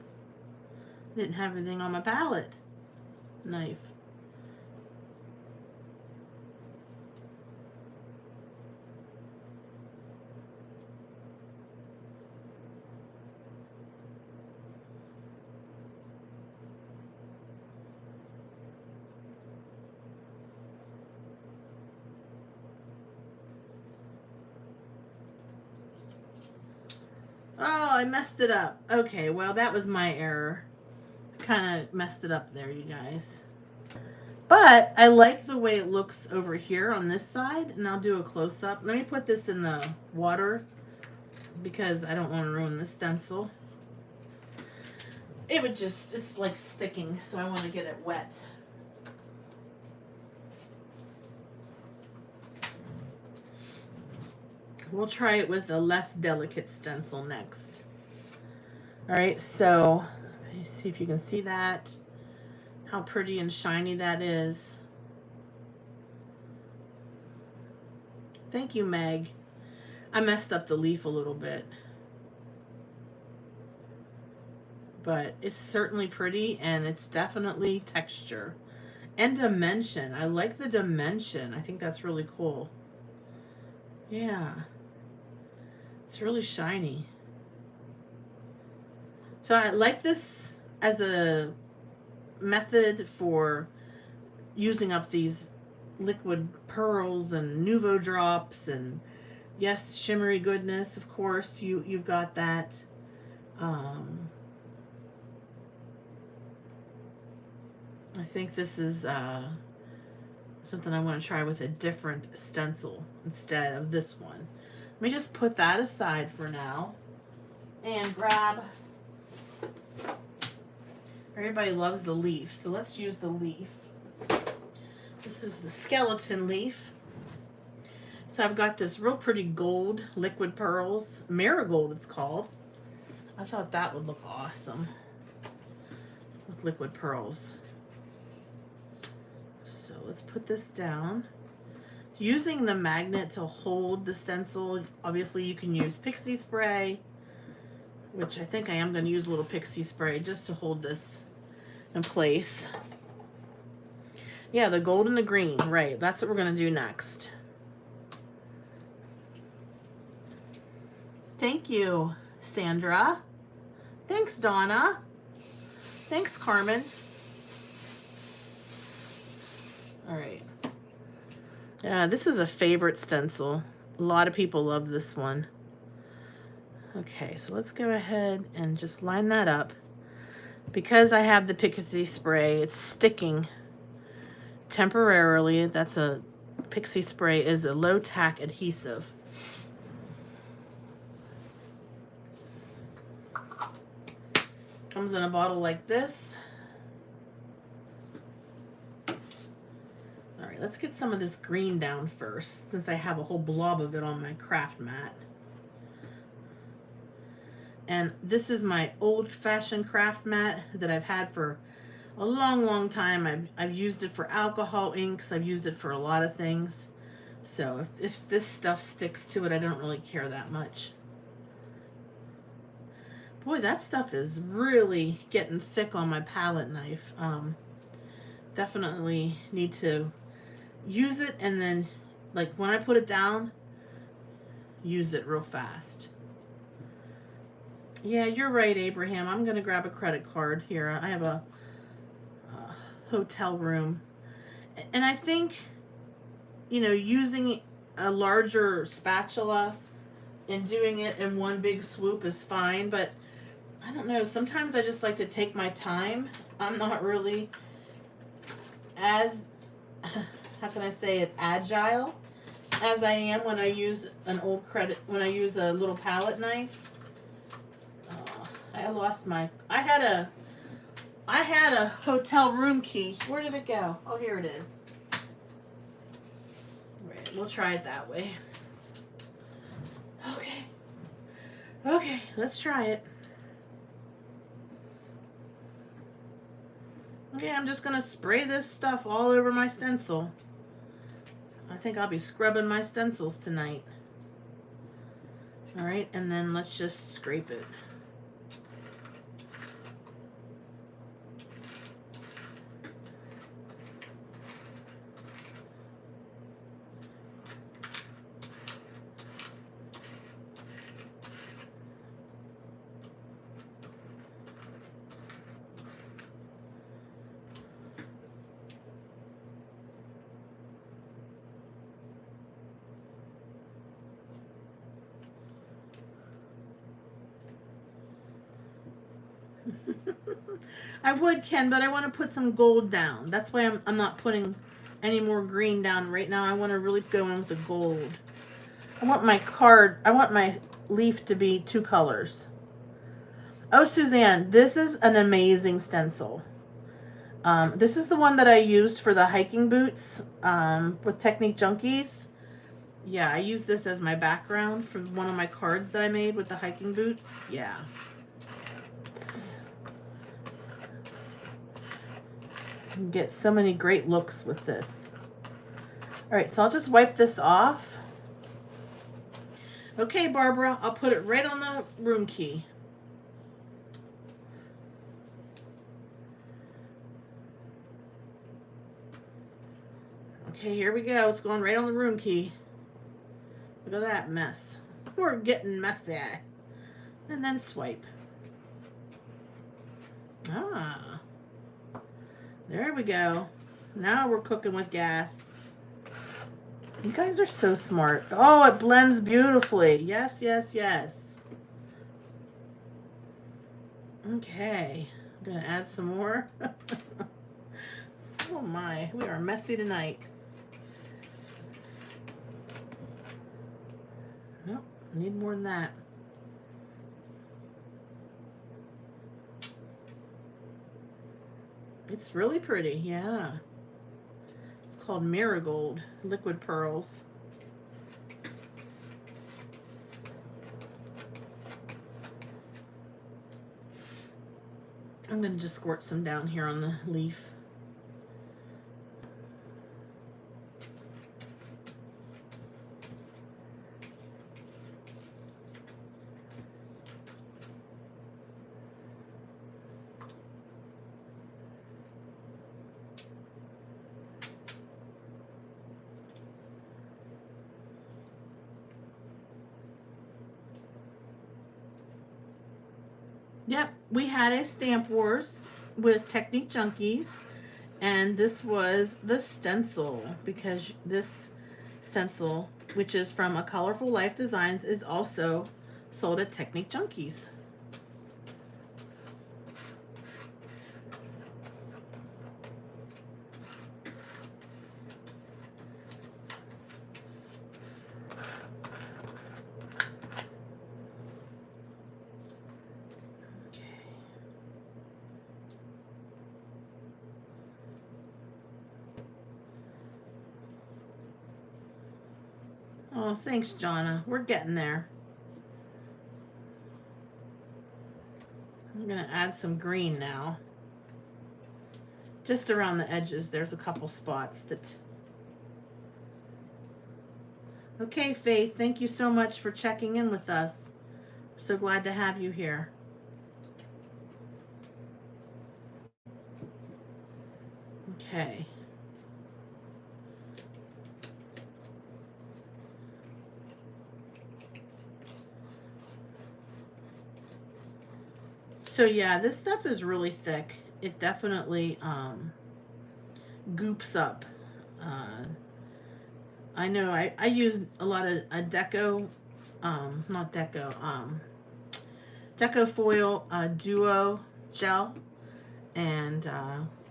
Didn't have everything on my palette knife. Oh, I messed it up. Okay, well, that was my error. I kind of messed it up there, you guys. But I like the way it looks over here on this side, and I'll do a close-up. Let me put this in the water because I don't want to ruin the stencil. It would just, it's like sticking, so I want to get it wet. We'll try it with a less delicate stencil next. All right, so let me see if you can see that. How pretty and shiny that is. Thank you, Meg. I messed up the leaf a little bit. But it's certainly pretty, and it's definitely texture. And dimension. I like the dimension. I think that's really cool. Yeah. It's really shiny. So I like this as a method for using up these liquid pearls and Nouveau drops, and yes, shimmery goodness, of course, you've got that. I think this is something I want to try with a different stencil instead of this one. Let me just put that aside for now and grab, everybody loves the leaf, so let's use the leaf. This is the skeleton leaf. So I've got this real pretty gold liquid pearls, marigold it's called. I thought that would look awesome with liquid pearls. So let's put this down. Using the magnet to hold the stencil, obviously you can use pixie spray, which I think I am going to use a little pixie spray just to hold this in place. Yeah, the gold and the green, right. That's what we're going to do next. Thank you, Sandra. Thanks, Donna. Thanks, Carmen. All right. This is a favorite stencil. A lot of people love this one. Okay, so let's go ahead and just line that up. Because I have the pixie spray, it's sticking temporarily. That's a pixie spray is a low tack adhesive. Comes in a bottle like this. All right, let's get some of this green down first, since I have a whole blob of it on my craft mat. And this is my old-fashioned craft mat that I've had for a long, long time. I've used it for alcohol inks. I've used it for a lot of things. So if this stuff sticks to it, I don't really care that much. Boy, that stuff is really getting thick on my palette knife. Definitely need to use it, and then, like, when I put it down, use it real fast. Yeah, you're right, Abraham. I'm going to grab a credit card here. I have a hotel room. And I think, you know, using a larger spatula and doing it in one big swoop is fine, but I don't know. Sometimes I just like to take my time. I'm not really as, how can I say it, agile as I am when I use an old credit, when I use a little palette knife. I lost my, I had a hotel room key. Where did it go? Oh, here it is. Right, we'll try it that way. Okay. Okay, let's try it. Okay, I'm just gonna spray this stuff all over my stencil. I think I'll be scrubbing my stencils tonight. All right, and then let's just scrape it. I would, Ken, but I want to put some gold down. That's why I'm not putting any more green down right now. I want to really go in with the gold. I want my leaf to be 2 colors. Oh, Suzanne, this is an amazing stencil. This is the one that I used for the hiking boots with Technique Junkies. Yeah, I used this as my background for one of my cards that I made with the hiking boots. Yeah. You can get so many great looks with this. All right, so I'll just wipe this off. Okay, Barbara, I'll put it right on the room key. Okay, here we go. It's going right on the room key. Look at that mess. We're getting messy. And then swipe. Ah. There we go. Now we're cooking with gas. You guys are so smart. Oh, it blends beautifully. Yes, yes, yes. Okay. I'm going to add some more. Oh my, we are messy tonight. Nope, need more than that. It's really pretty, yeah. It's called Marigold Liquid Pearls. I'm going to just squirt some down here on the leaf. Yep, we had a Stamp Wars with Technique Junkies, and this was the stencil, because this stencil, which is from A Colorful Life Designs, is also sold at Technique Junkies. Oh, thanks, Jonna. We're getting there. I'm going to add some green now. Just around the edges, there's a couple spots that... Okay, Faith, thank you so much for checking in with us. We're so glad to have you here. Okay. So yeah, this stuff is really thick. It definitely goops up. I know I use a lot of Deco, not Deco, Deco Foil Duo gel, and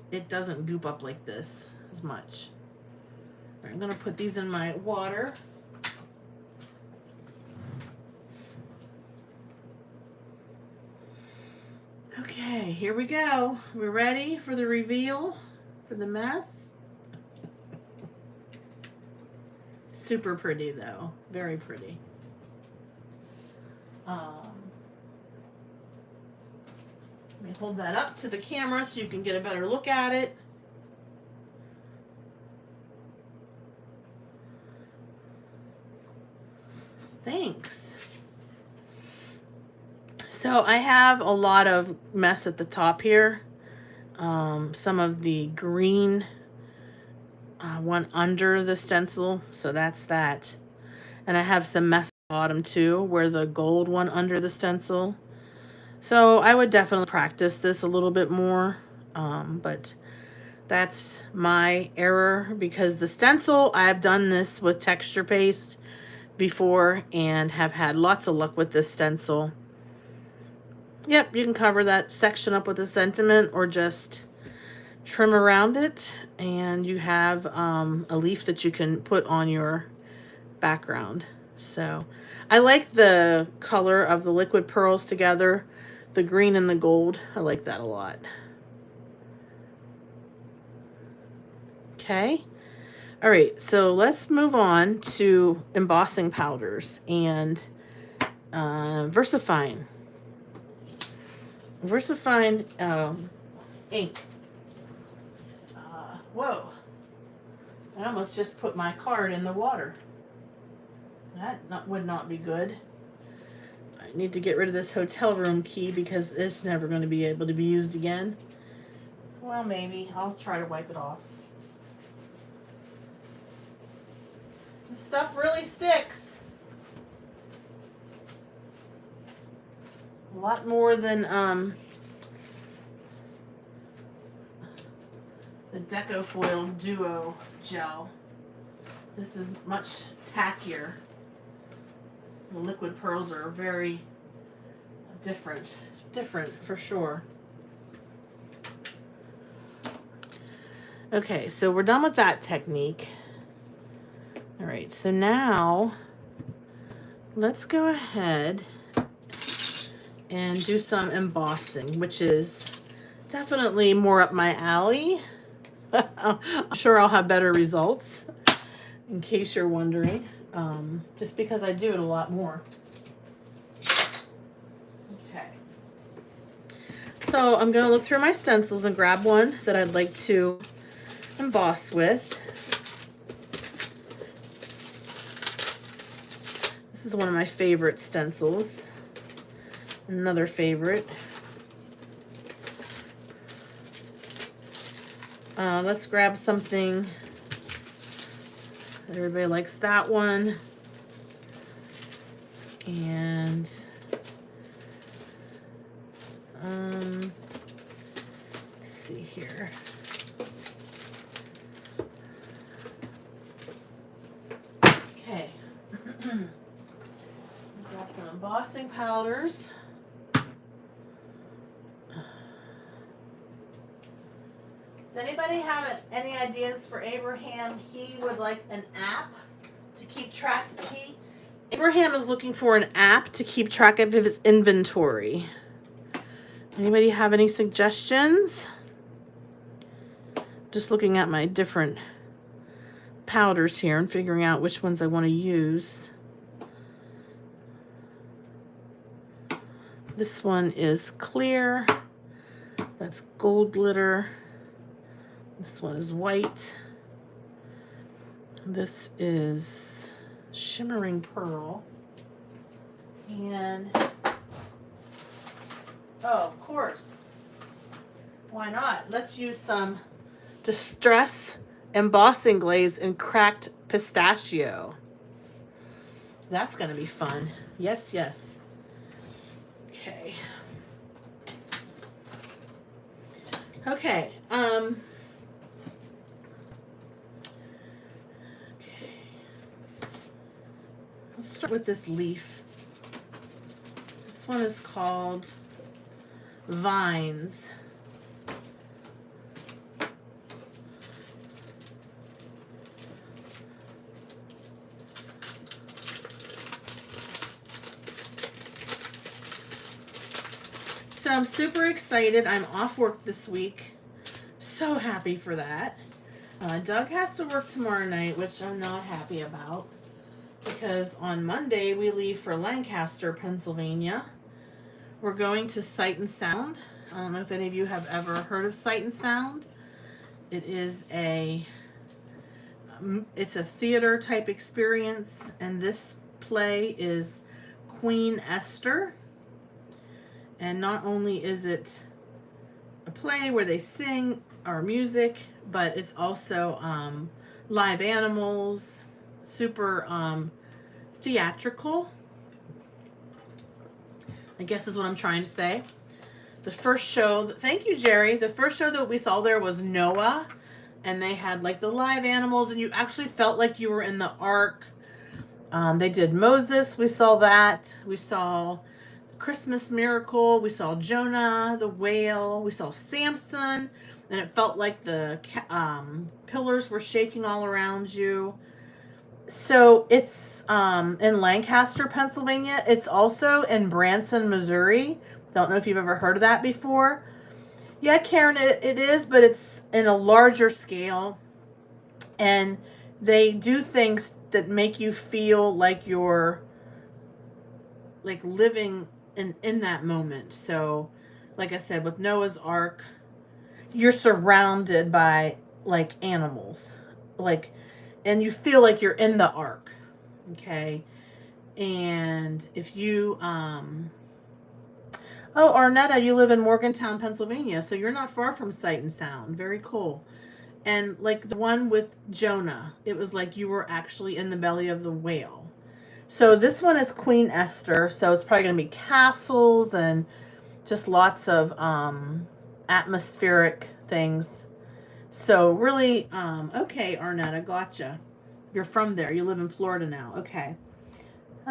it doesn't goop up like this as much. All right, I'm gonna put these in my water. Okay, here we go. We're ready for the reveal, for the mess. Super pretty though, very pretty. Let me hold that up to the camera so you can get a better look at it. Thanks. So I have a lot of mess at the top here. Some of the green one under the stencil, so that's that. And I have some mess at the bottom too, where the gold one under the stencil. So I would definitely practice this a little bit more, but that's my error because the stencil, I've done this with texture paste before and have had lots of luck with this stencil. Yep, you can cover that section up with a sentiment or just trim around it and you have a leaf that you can put on your background. So I like the color of the liquid pearls together, the green and the gold. I like that a lot. Okay. All right, so let's move on to embossing powders and VersaFine. VersaFine ink. Whoa. I almost just put my card in the water. That would not be good. I need to get rid of this hotel room key because it's never going to be able to be used again. Well, maybe. I'll try to wipe it off. This stuff really sticks. A lot more than the Decofoil Duo gel. This is much tackier. The liquid pearls are very different for sure. Okay, so we're done with that technique. All right, so now let's go ahead and do some embossing, which is definitely more up my alley. I'm sure I'll have better results, in case you're wondering, just because I do it a lot more. Okay. So I'm going to look through my stencils and grab one that I'd like to emboss with. This is one of my favorite stencils. Another favorite. Let's grab something. Everybody likes that one. And let's see here. Okay. Grab some embossing powders. Does anybody have any ideas for Abraham? He would like an app to keep track. Abraham is looking for an app to keep track of his inventory. Anybody have any suggestions? Just looking at my different powders here and figuring out which ones I want to use. This one is clear. That's gold glitter. This one is white. This is shimmering pearl. And, oh, of course. Why not? Let's use some Distress Embossing Glaze in Cracked Pistachio. That's going to be fun. Yes, yes. Okay. Okay. Let's start with this leaf. This one is called Vines. So I'm super excited. I'm off work this week. So happy for that. Doug has to work tomorrow night, which I'm not happy about. Because on Monday we leave for Lancaster, Pennsylvania. We're going to Sight and Sound. I don't know if any of you have ever heard of Sight and Sound. It is it's a theater type experience, and this play is Queen Esther. And not only is it a play where they sing our music, but it's also live animals, super theatrical, I guess is what I'm trying to say. The first show, thank you, Jerry. The first show that we saw there was Noah, and they had like the live animals, and you actually felt like you were in the ark. They did Moses. We saw that. We saw Christmas Miracle. We saw Jonah, the whale. We saw Samson, and it felt like the pillars were shaking all around you. So it's in Lancaster, Pennsylvania. It's also in Branson, Missouri. Don't know if you've ever heard of that before. Yeah, Karen, it is, but it's in a larger scale. And they do things that make you feel like you're like living in that moment. So, like I said, with Noah's Ark, you're surrounded by like animals. Like, and you feel like you're in the ark. Okay. And if you oh, Arnetta, you live in Morgantown, Pennsylvania, so you're not far from Sight and Sound. Very cool. And like the one with Jonah, it was like you were actually in the belly of the whale. So this one is Queen Esther, so it's probably going to be castles and just lots of atmospheric things. So really, okay, Arnetta, gotcha. You're from there. You live in Florida now. Okay.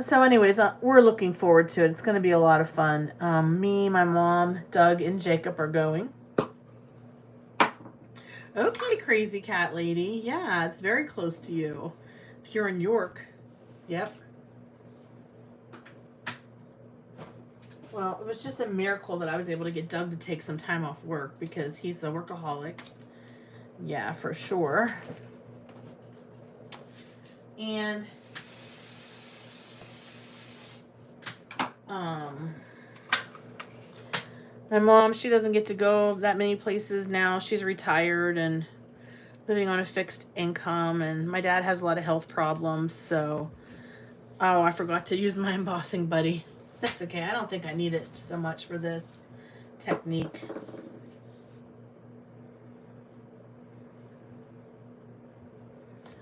So anyways, we're looking forward to it. It's going to be a lot of fun. Me, my mom, Doug, and Jacob are going. Okay, Crazy Cat Lady. Yeah, it's very close to you. If you're in York. Yep. Well, it was just a miracle that I was able to get Doug to take some time off work because he's a workaholic. Yeah, for sure. And my mom, she doesn't get to go that many places now. She's retired and living on a fixed income, and my dad has a lot of health problems, so oh, I forgot to use my embossing buddy. That's okay. I don't think I need it so much for this technique.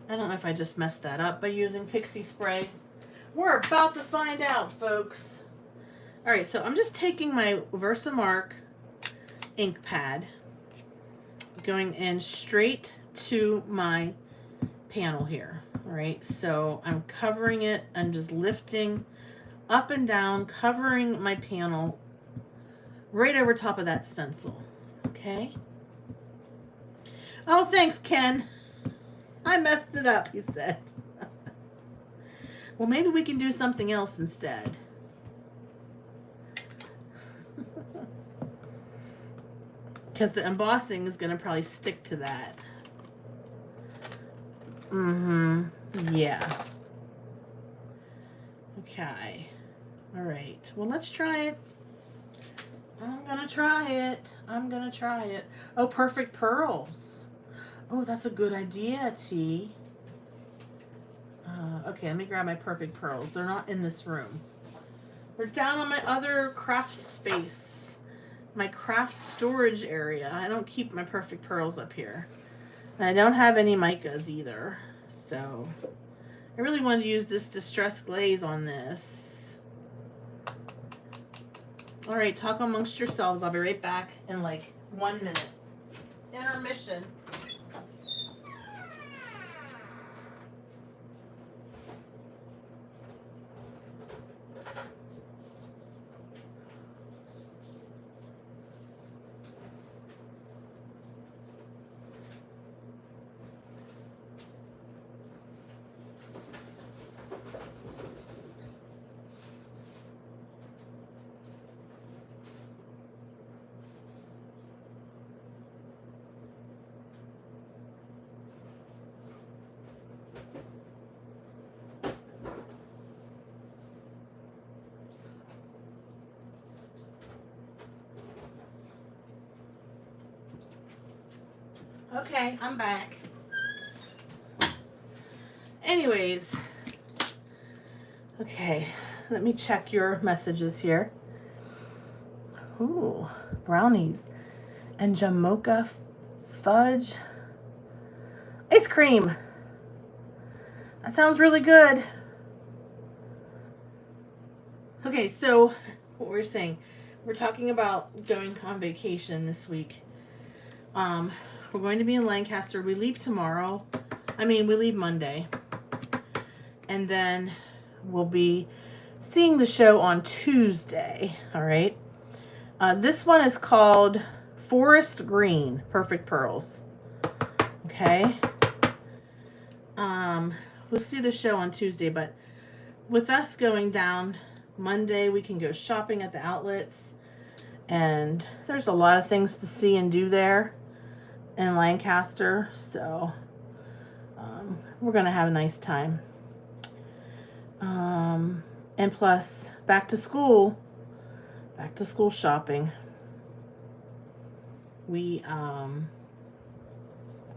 I don't know if I just messed that up by using pixie spray. We're about to find out, folks. All right, so I'm just taking my Versamark ink pad, going in straight to my panel here. All right, so I'm covering it. I'm just lifting up and down, covering my panel right over top of that stencil. Okay. Oh, thanks, Ken. I messed it up, he said. Well, maybe we can do something else instead. Because the embossing is going to probably stick to that. Yeah. Okay. All right. Well, let's try it. I'm going to try it. I'm going to try it. Oh, perfect pearls. Oh, that's a good idea, T. Okay, let me grab my perfect pearls. They're not in this room. They're down on my other craft space. My craft storage area. I don't keep my perfect pearls up here. And I don't have any micas either. So, I really wanted to use this distress glaze on this. Alright, talk amongst yourselves. I'll be right back in like 1 minute. Intermission. Okay, I'm back. Anyways, okay, let me check your messages here. Ooh, brownies and Jamocha fudge ice cream. That sounds really good. Okay, so what we're saying, we're talking about going on vacation this week. We're going to be in Lancaster. We leave tomorrow. We leave Monday. And then we'll be seeing the show on Tuesday. All right. This one is called Forest Green, Perfect Pearls. Okay. We'll see the show on Tuesday, but with us going down Monday, we can go shopping at the outlets. And there's a lot of things to see and do there in Lancaster. So we're going to have a nice time. And plus, back to school shopping.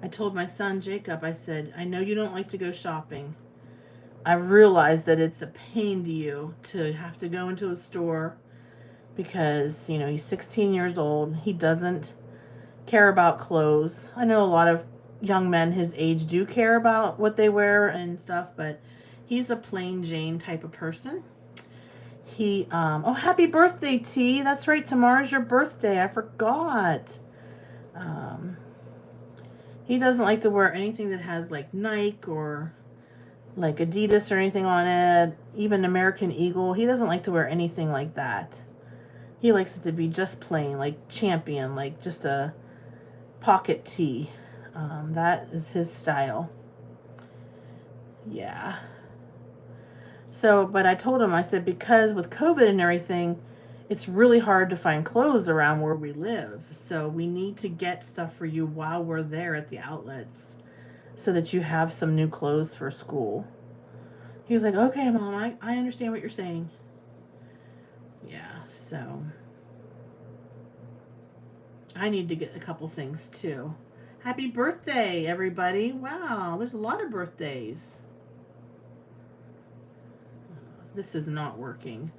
I told my son Jacob, I said, I know you don't like to go shopping. I realize that it's a pain to you to have to go into a store because, he's 16 years old. He doesn't care about clothes. I know a lot of young men his age do care about what they wear and stuff, but he's a plain Jane type of person. Oh, happy birthday, T. That's right. Tomorrow's your birthday. I forgot. He doesn't like to wear anything that has like Nike or like Adidas or anything on it. Even American Eagle. He doesn't like to wear anything like that. He likes it to be just plain, like Champion, like just a pocket tee. That is his style. Yeah. So, but I told him, I said, because with COVID and everything, it's really hard to find clothes around where we live. So we need to get stuff for you while we're there at the outlets so that you have some new clothes for school. He was like, okay, Mom, I understand what you're saying. Yeah, so I need to get a couple things too. Happy birthday, everybody. Wow, there's a lot of birthdays. This is not working.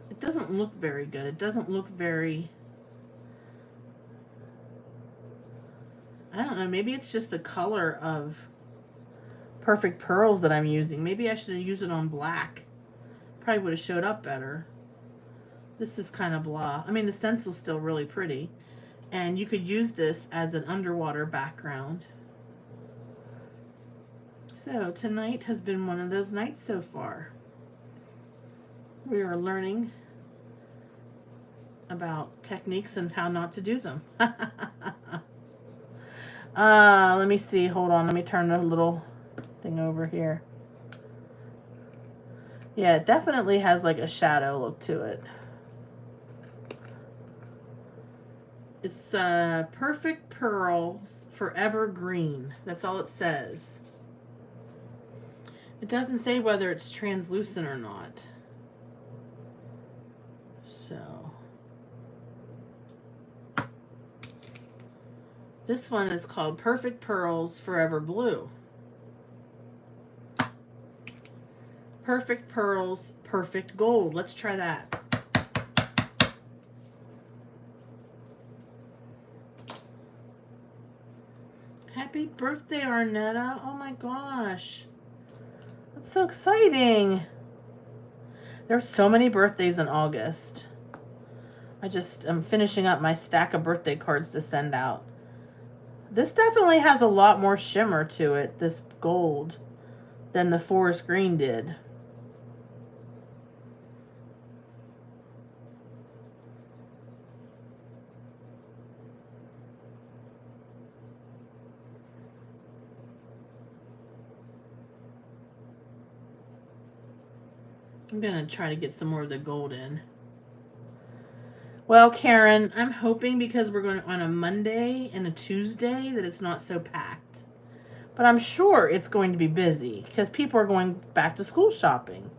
It doesn't look very good. It doesn't look very... I don't know. Maybe it's just the color of Perfect Pearls that I'm using. Maybe I should have used it on black. Probably would have showed up better. This is kind of blah. The stencil's still really pretty. And you could use this as an underwater background. So tonight has been one of those nights so far. We are learning about techniques and how not to do them. Let me see. Hold on. Let me turn the little thing over here. Yeah, it definitely has like a shadow look to it. It's Perfect Pearls Forever Green. That's all it says. It doesn't say whether it's translucent or not. So this one is called Perfect Pearls Forever Blue. Perfect Pearls Perfect Gold. Let's try that. Happy birthday, Arnetta. Oh my gosh. That's so exciting. There's so many birthdays in August. I'm finishing up my stack of birthday cards to send out. This definitely has a lot more shimmer to it, this gold, than the forest green did. I'm going to try to get some more of the gold in. Well, Karen, I'm hoping because we're going on a Monday and a Tuesday that it's not so packed. But I'm sure it's going to be busy because people are going back to school shopping.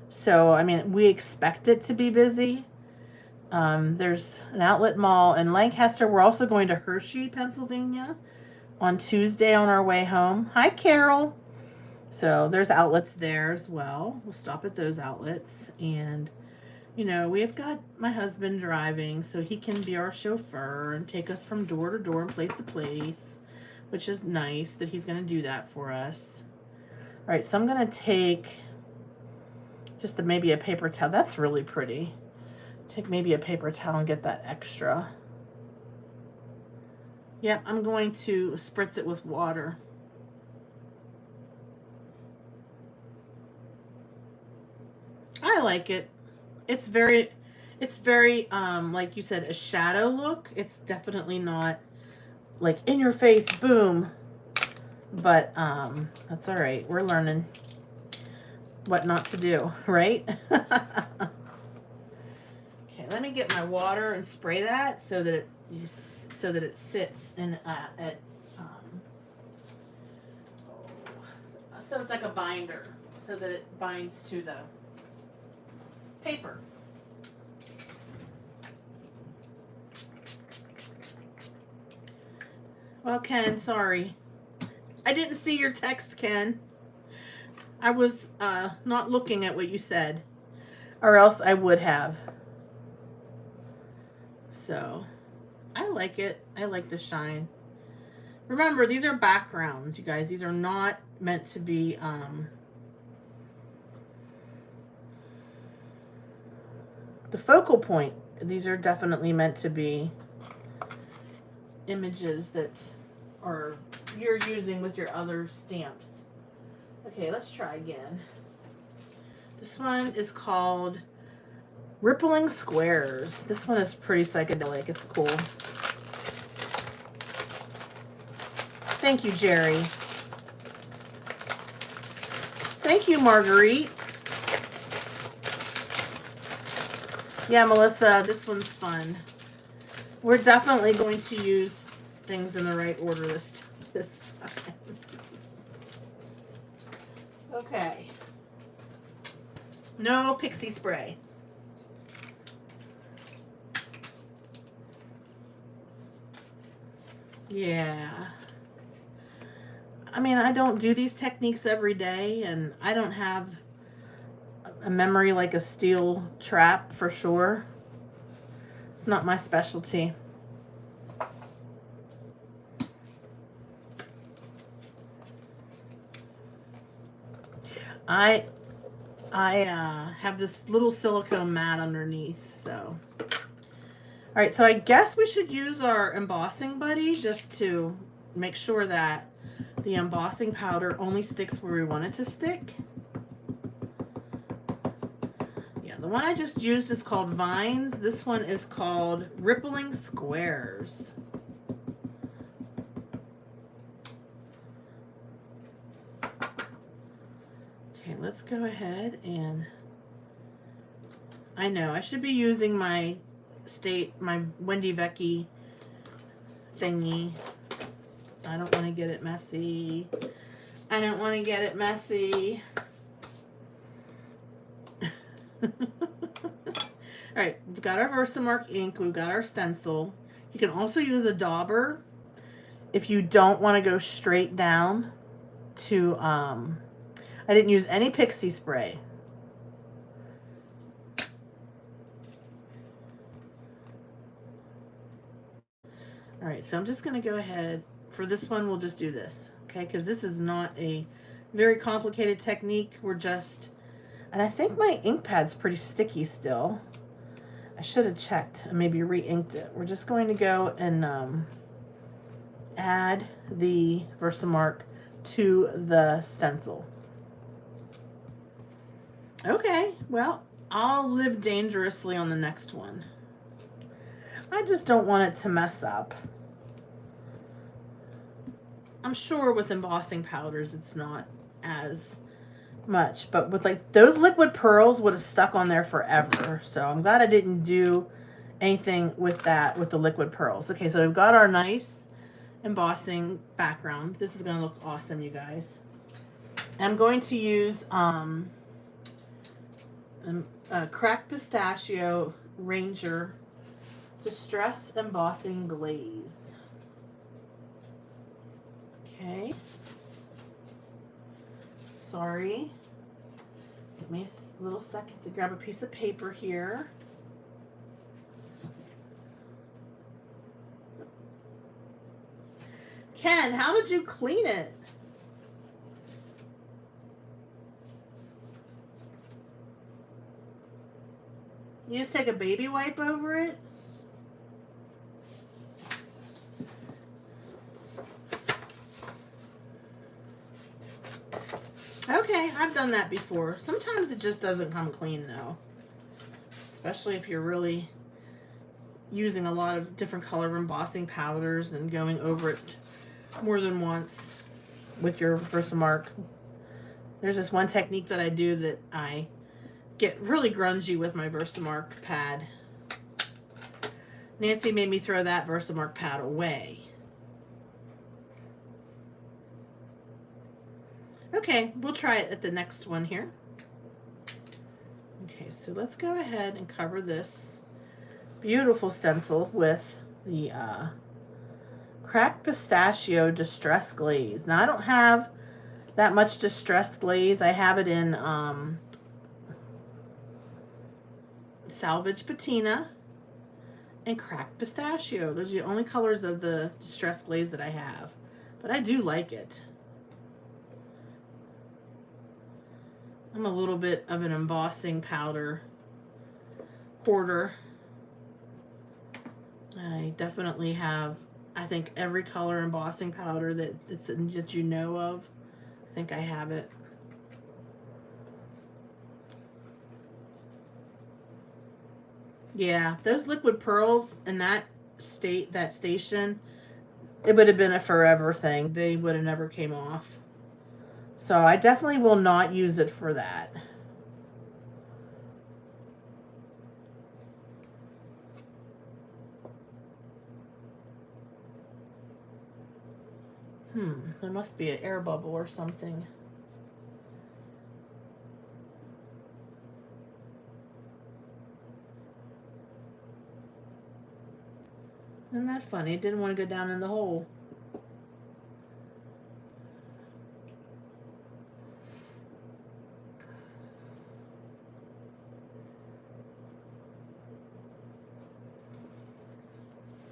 So, we expect it to be busy. There's an outlet mall in Lancaster. We're also going to Hershey, Pennsylvania on Tuesday on our way home. Hi, Carol. So there's outlets there as well. We'll stop at those outlets. And, you know, we've got my husband driving so he can be our chauffeur and take us from door to door and place to place, which is nice that he's going to do that for us. All right, so I'm going to take just maybe a paper towel. That's really pretty. Take maybe a paper towel and get that extra. Yep, I'm going to spritz it with water. I like it. It's very like you said, a shadow look. It's definitely not like in your face, boom. But that's all right. We're learning what not to do, right? Okay, let me get my water and spray that so that it sits in so it's like a binder, so that it binds to the paper. Well, Ken, sorry. I didn't see your text, Ken. I was not looking at what you said, or else I would have. So, I like it. I like the shine. Remember, these are backgrounds, you guys. These are not meant to be the focal point. These are definitely meant to be images that you're using with your other stamps. Okay, let's try again. This one is called Rippling Squares. This one is pretty psychedelic. It's cool. Thank you, Jerry. Thank you, Marguerite. Yeah, Melissa, this one's fun. We're definitely going to use things in the right order this time. Okay. No pixie spray. Yeah. I mean, I don't do these techniques every day, and I don't have a memory like a steel trap for sure. It's not my specialty. I have this little silicone mat underneath, so. All right, so I guess we should use our embossing buddy just to make sure that the embossing powder only sticks where we want it to stick. Yeah, the one I just used is called Vines. This one is called Rippling Squares. Okay, let's go ahead and, I know I should be using my Wendy Vecchi thingy. I don't want to get it messy. I don't want to get it messy. All right, we've got our Versamark ink. We've got our stencil. You can also use a dauber if you don't want to go straight down to, I didn't use any pixie spray. All right, so I'm just going to go ahead. For this one, we'll just do this, okay? Because this is not a very complicated technique. We're just, and I think my ink pad's pretty sticky still. I should have checked and maybe re-inked it. We're just going to go and add the Versamark to the stencil. Okay, well, I'll live dangerously on the next one. I just don't want it to mess up. I'm sure with embossing powders it's not as much, but with like those liquid pearls would have stuck on there forever. So I'm glad I didn't do anything with that with the liquid pearls. Okay, so we've got our nice embossing background. This is going to look awesome, you guys. And I'm going to use cracked pistachio Ranger Distress Embossing Glaze. Okay. Sorry. Give me a little second to grab a piece of paper here. Ken, how did you clean it? You just take a baby wipe over it? Okay, I've done that before. Sometimes it just doesn't come clean though. Especially if you're really using a lot of different color embossing powders and going over it more than once with your Versamark. There's this one technique that I do that I get really grungy with my Versamark pad. Nancy made me throw that Versamark pad away. Okay, we'll try it at the next one here. Okay, so let's go ahead and cover this beautiful stencil with the Cracked Pistachio Distress Glaze. Now, I don't have that much distressed glaze. I have it in Salvage Patina and Cracked Pistachio. Those are the only colors of the distressed glaze that I have. But I do like it. I'm a little bit of an embossing powder hoarder. I definitely have, I think, every color embossing powder that you know of. I think I have it. Yeah, those liquid pearls in that station, it would have been a forever thing. They would have never came off. So I definitely will not use it for that. There must be an air bubble or something. Isn't that funny? It didn't want to go down in the hole.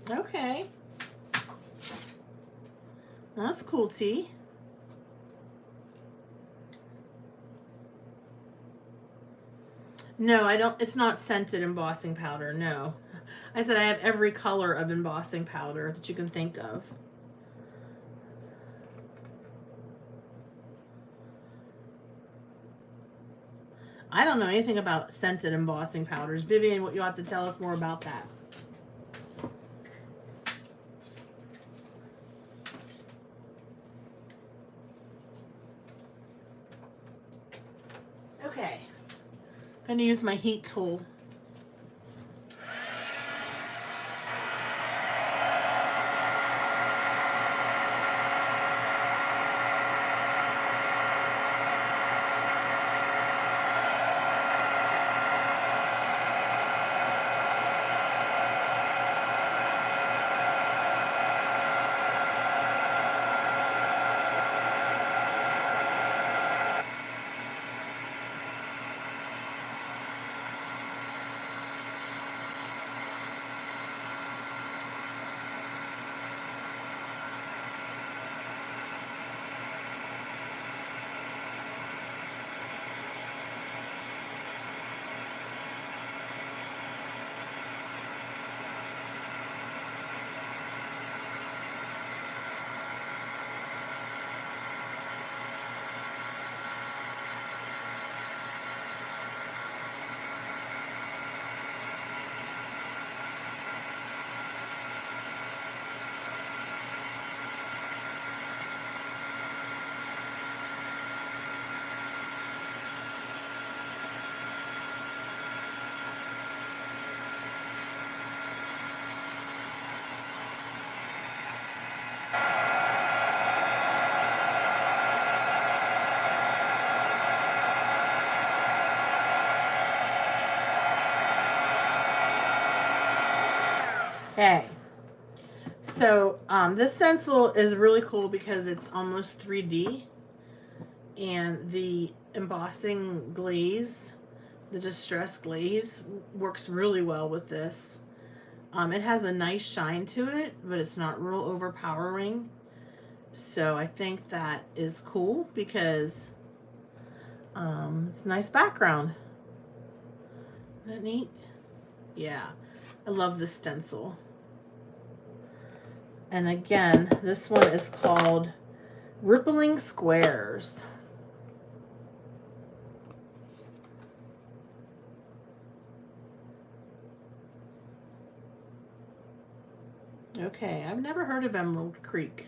Okay. That's cool, T. No, I don't. It's not scented embossing powder. No. I said I have every color of embossing powder that you can think of. I don't know anything about scented embossing powders. Vivian, you'll have to tell us more about that. Okay. I'm going to use my heat tool. Okay. So this stencil is really cool because it's almost 3D, and the embossing glaze, the distress glaze, works really well with this. It has a nice shine to it, but it's not real overpowering. So I think that is cool because it's a nice background. Isn't that neat? Yeah, I love this stencil. And again, this one is called Rippling Squares. Okay, I've never heard of Emerald Creek.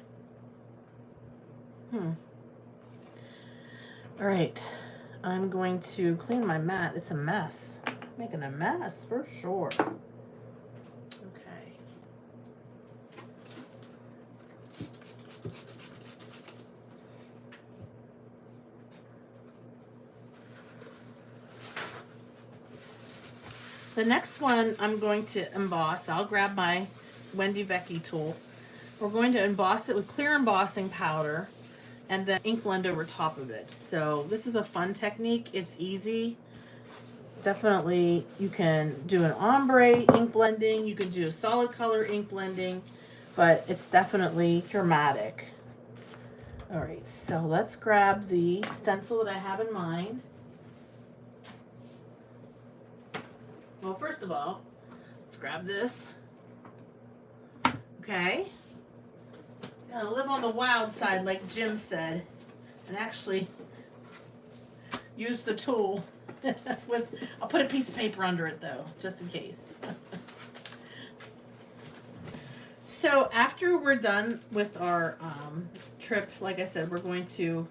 All right, I'm going to clean my mat. It's a mess. Making a mess for sure. Okay. The next one I'm going to emboss. I'll grab my Wendy Vecchi tool. We're going to emboss it with clear embossing powder and then ink blend over top of it. So this is a fun technique. It's easy. Definitely you can do an ombre ink blending. You can do a solid color ink blending, but it's definitely dramatic. All right, so let's grab the stencil that I have in mind. Well, first of all, let's grab this. Okay. Gotta live on the wild side, like Jim said, and actually use the tool. I'll put a piece of paper under it though, just in case. So after we're done with our trip, like I said, we're going to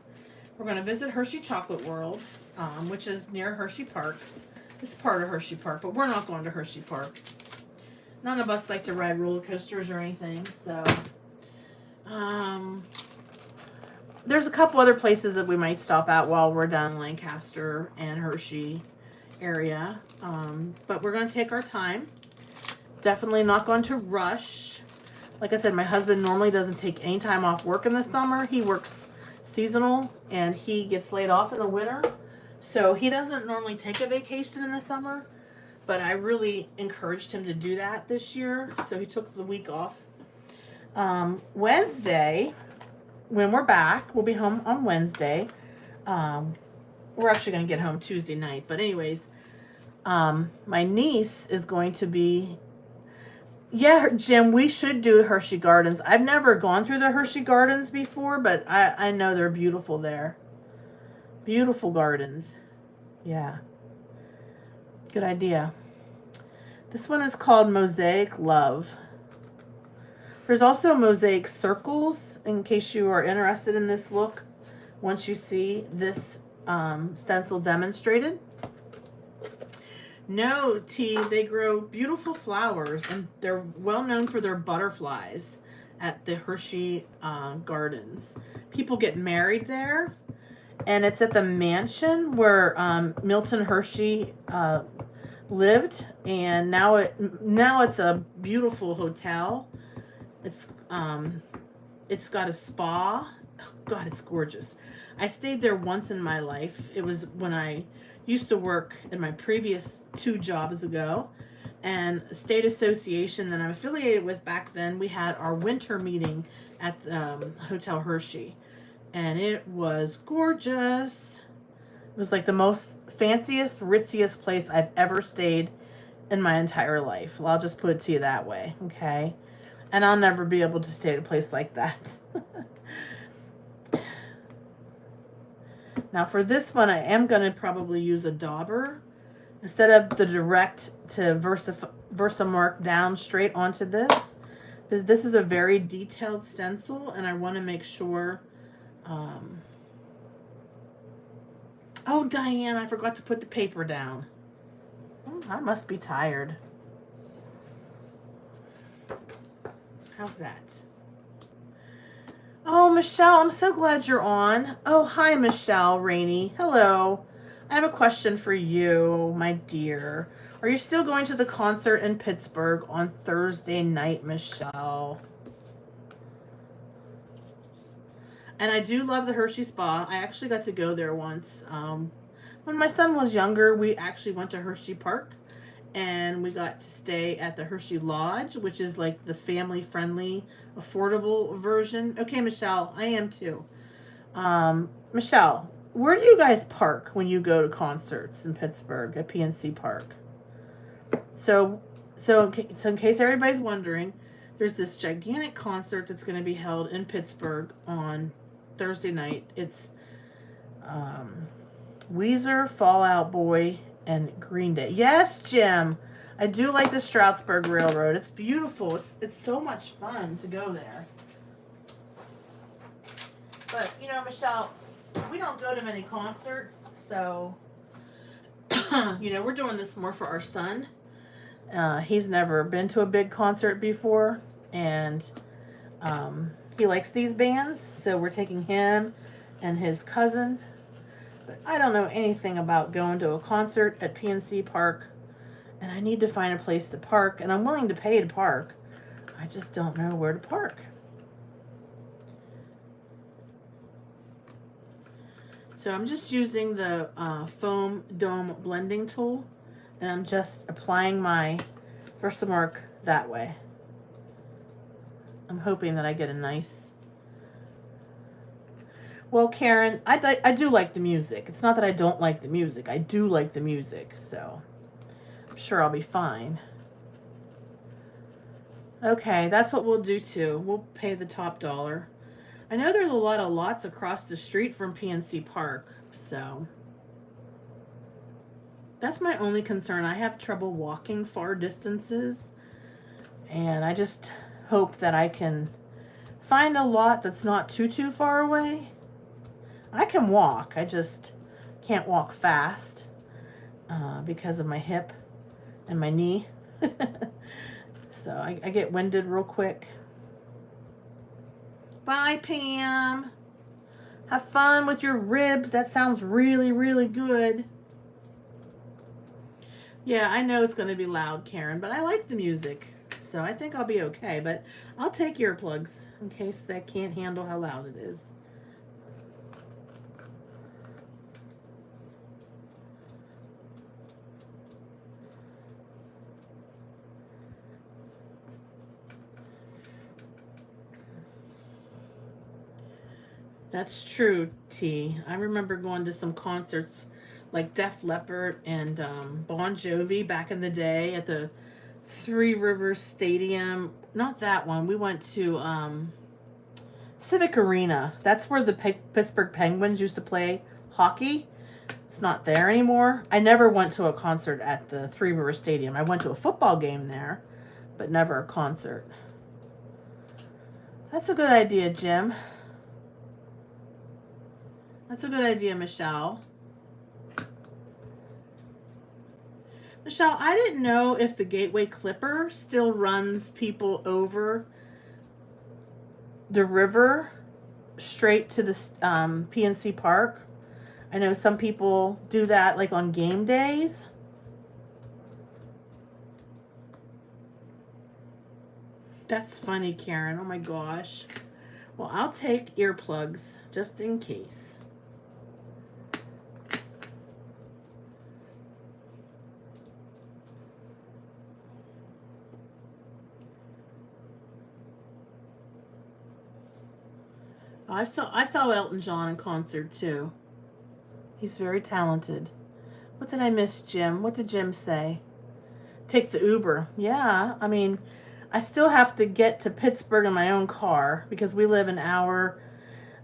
visit Hershey Chocolate World, which is near Hershey Park. It's part of Hershey Park, but we're not going to Hershey Park. None of us like to ride roller coasters or anything, so there's a couple other places that we might stop at while we're down in Lancaster and Hershey area, but we're going to take our time. Definitely not going to rush. Like I said, my husband normally doesn't take any time off work in the summer. He works seasonal and he gets laid off in the winter. So he doesn't normally take a vacation in the summer, but I really encouraged him to do that this year. So he took the week off. Wednesday, when we're back, we'll be home on Wednesday. We're actually going to get home Tuesday night. But anyways, my niece is going to be... Yeah, Jim, we should do Hershey Gardens. I've never gone through the Hershey Gardens before, but I know they're beautiful there. Beautiful gardens. Yeah. Good idea. This one is called Mosaic Love. There's also mosaic circles in case you are interested in this look once you see this stencil demonstrated. No, T, they grow beautiful flowers and they're well known for their butterflies at the Hershey Gardens. People get married there. And it's at the mansion where Milton Hershey lived, and now it's a beautiful hotel. It's got a spa. Oh, God, it's gorgeous. I stayed there once in my life. It was when I used to work in my previous 2 jobs ago, and state association that I'm affiliated with back then. We had our winter meeting at the Hotel Hershey. And it was gorgeous. It was like the most fanciest, ritziest place I've ever stayed in my entire life. Well, I'll just put it to you that way, okay? And I'll never be able to stay at a place like that. Now for this one, I am going to probably use a dauber. Instead of the direct to Versamark down straight onto this. This is a very detailed stencil, and I want to make sure... Oh, Diane, I forgot to put the paper down. Oh, I must be tired. How's that? Oh, Michelle, I'm so glad you're on. Oh, hi, Michelle Rainey. Hello. I have a question for you, my dear. Are you still going to the concert in Pittsburgh on Thursday night, Michelle? And I do love the Hershey Spa. I actually got to go there once. When my son was younger, we actually went to Hershey Park. And we got to stay at the Hershey Lodge, which is like the family-friendly, affordable version. Okay, Michelle, I am too. Michelle, where do you guys park when you go to concerts in Pittsburgh at PNC Park? So in case everybody's wondering, there's this gigantic concert that's going to be held in Pittsburgh on Thursday night. It's Weezer, Fall Out Boy, and Green Day. Yes, Jim. I do like the Stroudsburg Railroad. It's beautiful. It's so much fun to go there. But, you know, Michelle, we don't go to many concerts, so, you know, we're doing this more for our son. He's never been to a big concert before, and he likes these bands, so we're taking him and his cousins. But I don't know anything about going to a concert at PNC Park, and I need to find a place to park, and I'm willing to pay to park. I just don't know where to park. So I'm just using the foam dome blending tool, and I'm just applying my Versamark that way. I'm hoping that I get a nice... Well, Karen, I do like the music. It's not that I don't like the music. I do like the music, so I'm sure I'll be fine. Okay, that's what we'll do too. We'll pay the top dollar. I know there's a lot of lots across the street from PNC Park, so that's my only concern. I have trouble walking far distances, and I just hope that I can find a lot that's not too far away. I can walk. I just can't walk fast because of my hip and my knee. So I get winded real quick. Bye, Pam. Have fun with your ribs. That sounds really, really good. Yeah, I know it's going to be loud, Karen, but I like the music. So I think I'll be okay. But I'll take earplugs in case that can't handle how loud it is. That's true, T. I remember going to some concerts like Def Leppard and Bon Jovi back in the day at the Three Rivers Stadium. Not that one. We went to Civic Arena. That's where the Pittsburgh Penguins used to play hockey. It's not there anymore. I never went to a concert at the Three Rivers Stadium. I went to a football game there, but never a concert. That's a good idea, Jim. That's a good idea, Michelle. Michelle, I didn't know if the Gateway Clipper still runs people over the river straight to the PNC Park. I know some people do that like on game days. That's funny, Karen. Oh my gosh. Well, I'll take earplugs just in case. I saw Elton John in concert too. He's very talented. What did I miss, Jim? What did Jim say? Take the Uber. Yeah, I mean, I still have to get to Pittsburgh in my own car because we live an hour,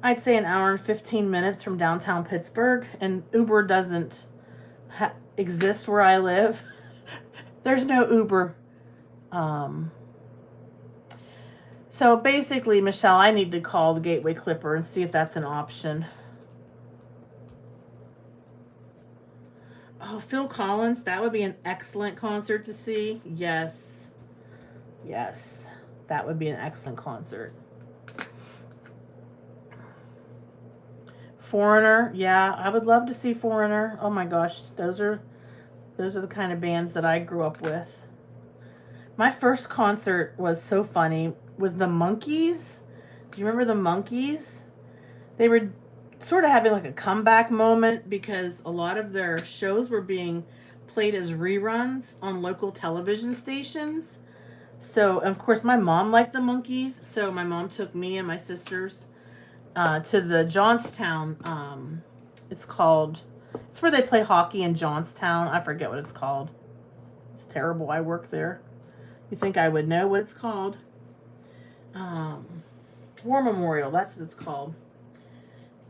I'd say an hour and 15 minutes from downtown Pittsburgh, and Uber doesn't exist where I live. There's no Uber. So basically, Michelle, I need to call the Gateway Clipper and see if that's an option. Oh, Phil Collins, that would be an excellent concert to see. Yes. Yes, that would be an excellent concert. Foreigner. Yeah, I would love to see Foreigner. Oh my gosh, those are the kind of bands that I grew up with. My first concert was so funny. Was the Monkees. Do you remember the Monkees? They were sort of having like a comeback moment because a lot of their shows were being played as reruns on local television stations. So, of course, my mom liked the Monkees. So my mom took me and my sisters to the Johnstown. It's where they play hockey in Johnstown. I forget what it's called. It's terrible. I work there. You think I would know what it's called? War Memorial. That's what it's called.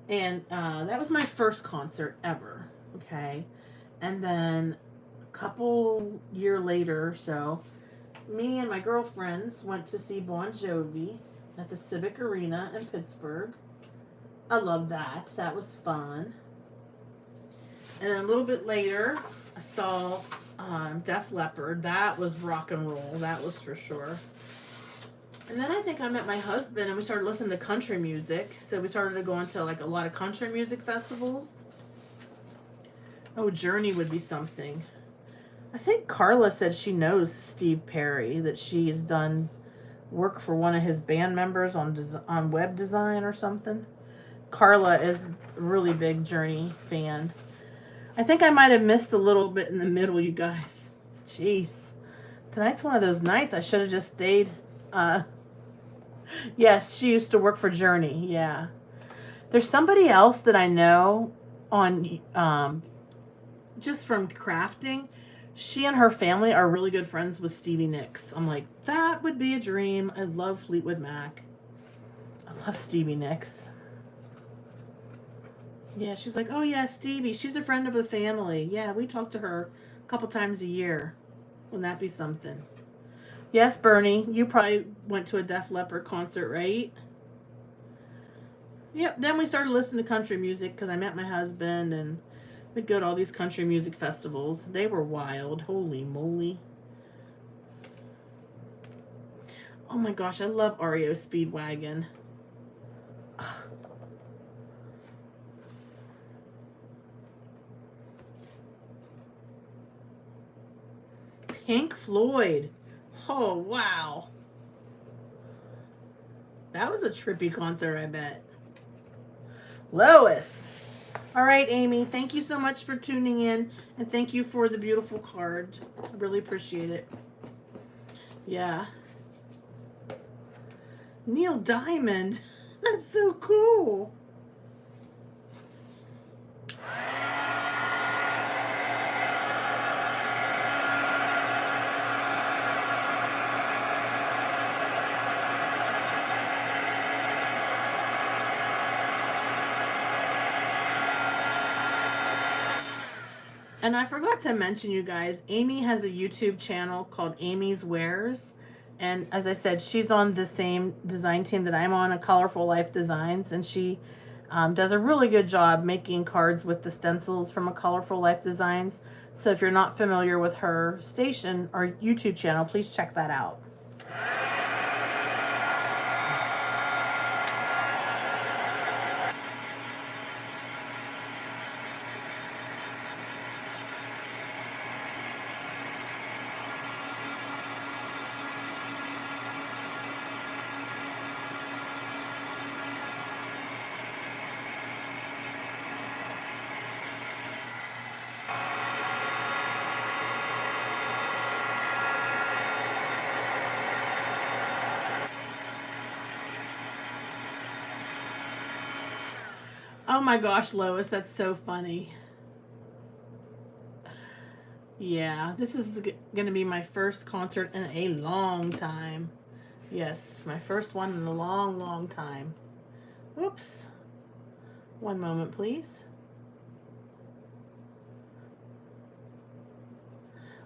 And that was my first concert ever. Okay. And then a couple year later or so, me and my girlfriends went to see Bon Jovi at the Civic Arena in Pittsburgh. I love that. That was fun. And then a little bit later, I saw Def Leppard. That was rock and roll. That was for sure. And then I think I met my husband and we started listening to country music. So we started to go into like a lot of country music festivals. Oh, Journey would be something. I think Carla said she knows Steve Perry, that she has done work for one of his band members on web design or something. Carla is a really big Journey fan. I think I might have missed a little bit in the middle, you guys. Jeez. Tonight's one of those nights I should have just stayed. Yes, she used to work for Journey. Yeah. There's somebody else that I know on just from crafting. She and her family are really good friends with Stevie Nicks. I'm like, that would be a dream. I love Fleetwood Mac. I love Stevie Nicks. Yeah, she's like, oh yeah, Stevie. She's a friend of the family. Yeah, we talk to her a couple times a year. Wouldn't that be something? Yes, Bernie, you probably went to a Def Leppard concert, right? Yep, then we started listening to country music because I met my husband and we'd go to all these country music festivals. They were wild. Holy moly. Oh my gosh, I love REO Speedwagon. Pink Floyd. Oh, wow. That was a trippy concert, I bet. Lois. All right, Amy. Thank you so much for tuning in. And thank you for the beautiful card. I really appreciate it. Yeah. Neil Diamond. That's so cool. And I forgot to mention, you guys, Amy has a YouTube channel called Amy's Wares. And as I said, she's on the same design team that I'm on, a Colorful Life Designs. And she does a really good job making cards with the stencils from a Colorful Life Designs. So if you're not familiar with her station or YouTube channel, please check that out. Oh my gosh, Lois, that's so funny. Yeah, this is going to be my first concert in a long time. Yes, my first one in a long, long time. Whoops. One moment, please.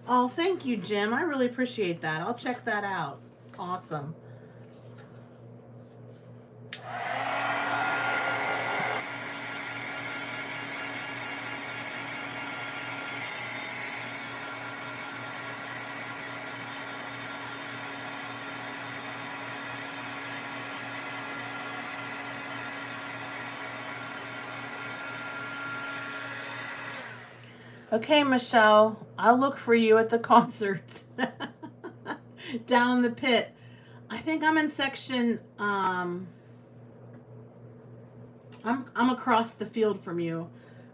Oh, thank you, Jim. I really appreciate that. I'll check that out. Awesome. Okay, Michelle, I'll look for you at the concert. Down in the pit. I think I'm in section I'm across the field from you.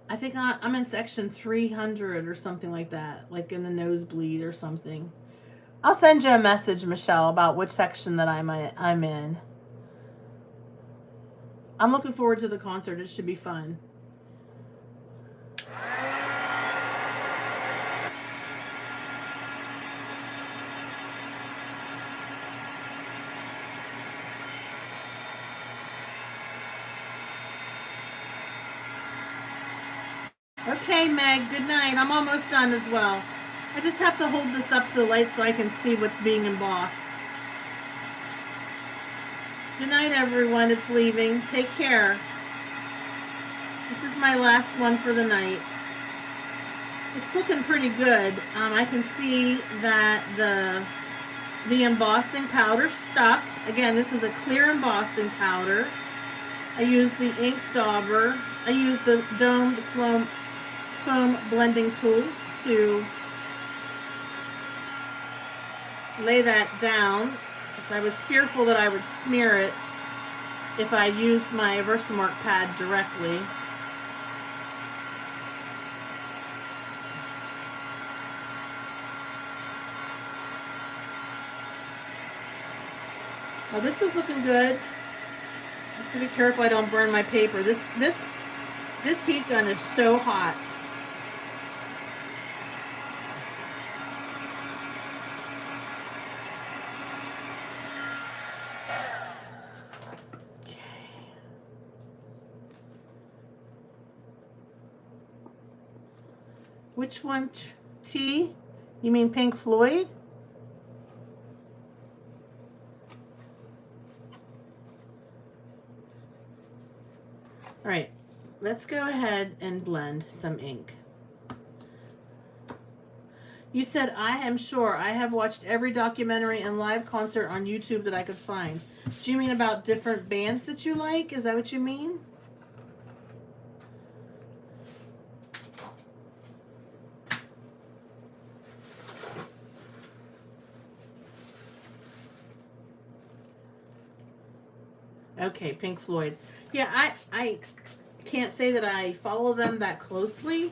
I think I'm in section 300 or something like that, like in the nosebleed or something. I'll send you a message, Michelle, about which section that I'm in. I'm looking forward to the concert. It should be fun. Okay, Meg, good night. I'm almost done as well. I just have to hold this up to the light so I can see what's being embossed. Good night, everyone. It's leaving. Take care. This is my last one for the night. It's looking pretty good. I can see that the embossing powder stuck. Again, this is a clear embossing powder. I used the ink dauber. I used the domed foam blending tool to lay that down, because I was fearful that I would smear it if I used my Versamark pad directly. Well, this is looking good. I have to be careful I don't burn my paper. This heat gun is so hot. Which one? T? You mean Pink Floyd? All right, let's go ahead and blend some ink. You said, I am sure I have watched every documentary and live concert on YouTube that I could find. Do you mean about different bands that you like? Is that what you mean? Okay, Pink Floyd. Yeah, I can't say that I follow them that closely.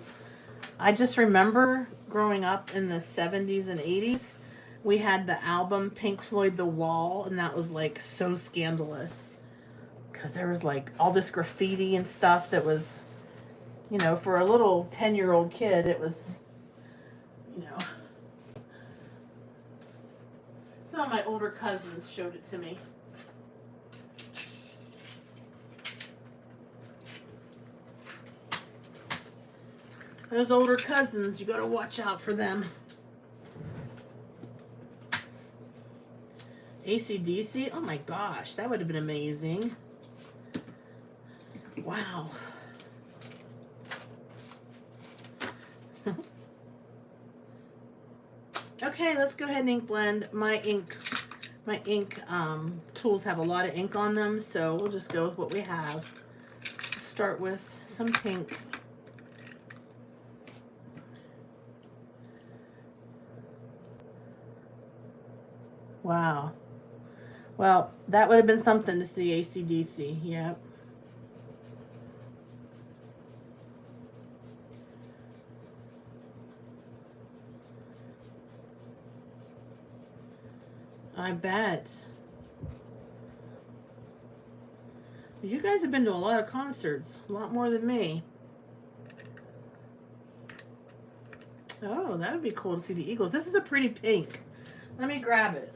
I just remember growing up in the 70s and 80s, we had the album Pink Floyd The Wall, and that was like so scandalous. Because there was like all this graffiti and stuff that was, you know, for a little 10-year-old kid, it was, you know. Some of my older cousins showed it to me. Those older cousins, you gotta watch out for them. AC/DC? Oh my gosh, that would have been amazing. Wow. Okay, let's go ahead and ink blend. My ink tools have a lot of ink on them, so we'll just go with what we have. Start with some pink. Wow. Well, that would have been something to see AC/DC. Yep. I bet. You guys have been to a lot of concerts. A lot more than me. Oh, that would be cool to see the Eagles. This is a pretty pink. Let me grab it.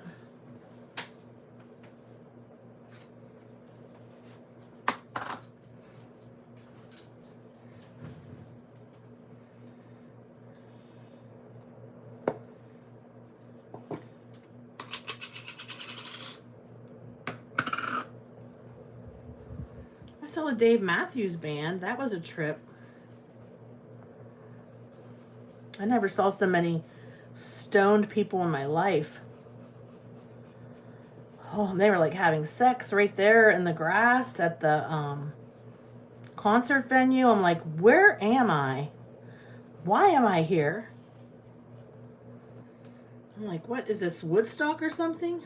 I saw a Dave Matthews Band. That was a trip. I never saw so many stoned people in my life. Oh, they were like having sex right there in the grass at the concert venue. I'm like, where am I? why am I here? I'm like, what is this, Woodstock or something?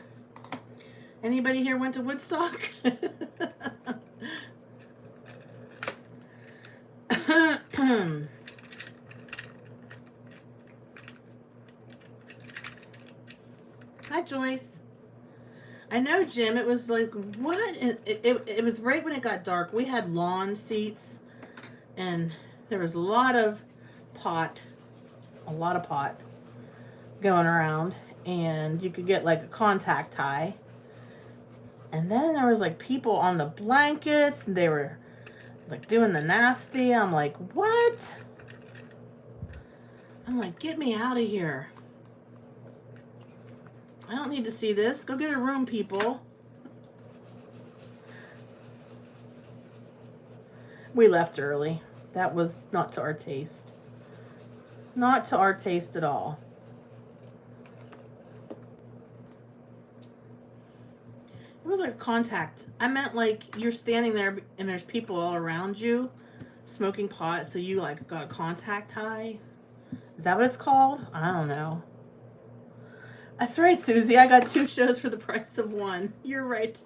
Anybody here went to Woodstock? Hi, Joyce. I know, Jim. It was like, what? It was right when it got dark. We had lawn seats, and there was a lot of pot going around, and you could get like a contact high. And then there was like people on the blankets, and they were like doing the nasty. I'm like, what? I'm like, get me out of here. I don't need to see this. Go get a room, people. We left early. That was not to our taste. Not to our taste at all. It was like contact. I meant like you're standing there and there's people all around you smoking pot, so you like got contact high. Is that what it's called? I don't know. That's right, Susie. I got 2 shows for the price of 1. You're right.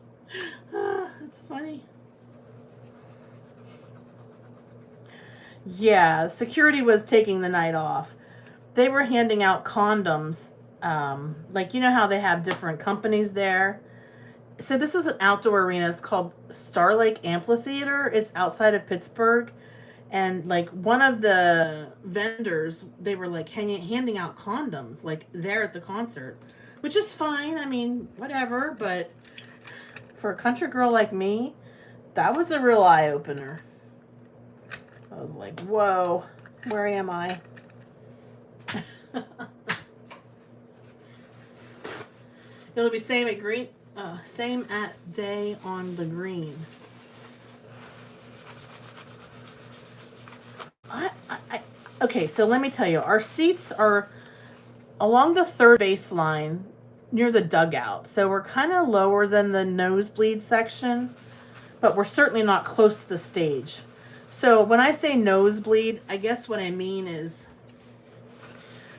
That's funny. Yeah, security was taking the night off. They were handing out condoms. Like, you know how they have different companies there? So this was an outdoor arena. It's called Star Lake Amphitheater. It's outside of Pittsburgh. And like one of the vendors, they were like handing out condoms like there at the concert, which is fine. I mean, whatever. But for a country girl like me, that was a real eye opener. I was like, whoa, where am I? It'll be same at day on the green. Okay, so let me tell you, our seats are along the third baseline near the dugout. So we're kind of lower than the nosebleed section, but we're certainly not close to the stage. So when I say nosebleed, I guess what I mean is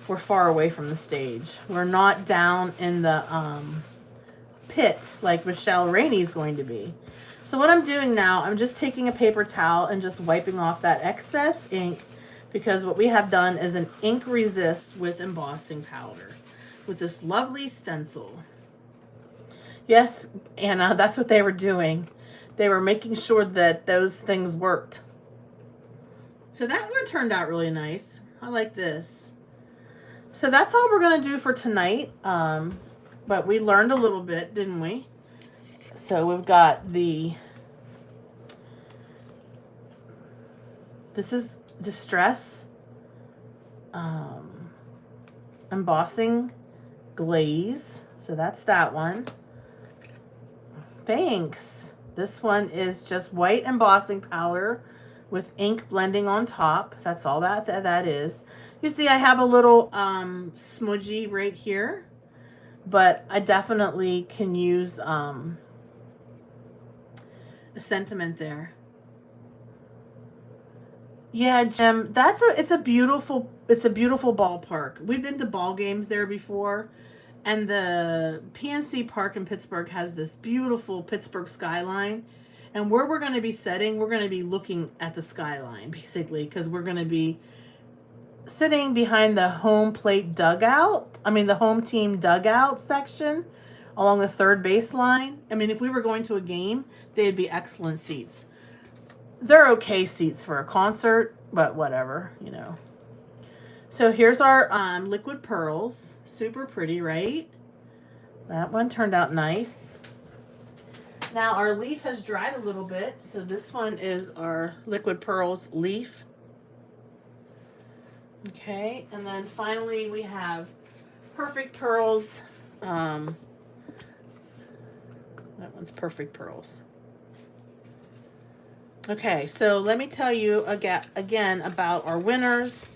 we're far away from the stage. We're not down in the pit like Michelle Rainey's going to be. So what I'm doing now, I'm just taking a paper towel and just wiping off that excess ink, because what we have done is an ink resist with embossing powder with this lovely stencil. Yes, Anna, that's what they were doing. They were making sure that those things worked. So that one turned out really nice. I like this. So that's all we're going to do for tonight. But we learned a little bit, didn't we? So we've got this is Distress embossing glaze. So that's that one. Thanks. This one is just white embossing powder with ink blending on top. That's all that is. You see I have a little smudgy right here, but I definitely can use a sentiment there. Yeah, Jim, it's a beautiful ballpark. We've been to ball games there before, and the PNC Park in Pittsburgh has this beautiful Pittsburgh skyline. And where we're going to be setting, we're going to be looking at the skyline, basically, because we're going to be sitting behind the home plate dugout. I mean, the home team dugout section along the third baseline. I mean, if we were going to a game, they'd be excellent seats. They're okay seats for a concert, but whatever, you know. So here's our liquid pearls. Super pretty, right? That one turned out nice. Now our leaf has dried a little bit, so this one is our liquid pearls leaf. Okay, and then finally we have perfect pearls. That one's perfect pearls. Okay, so let me tell you again about our winners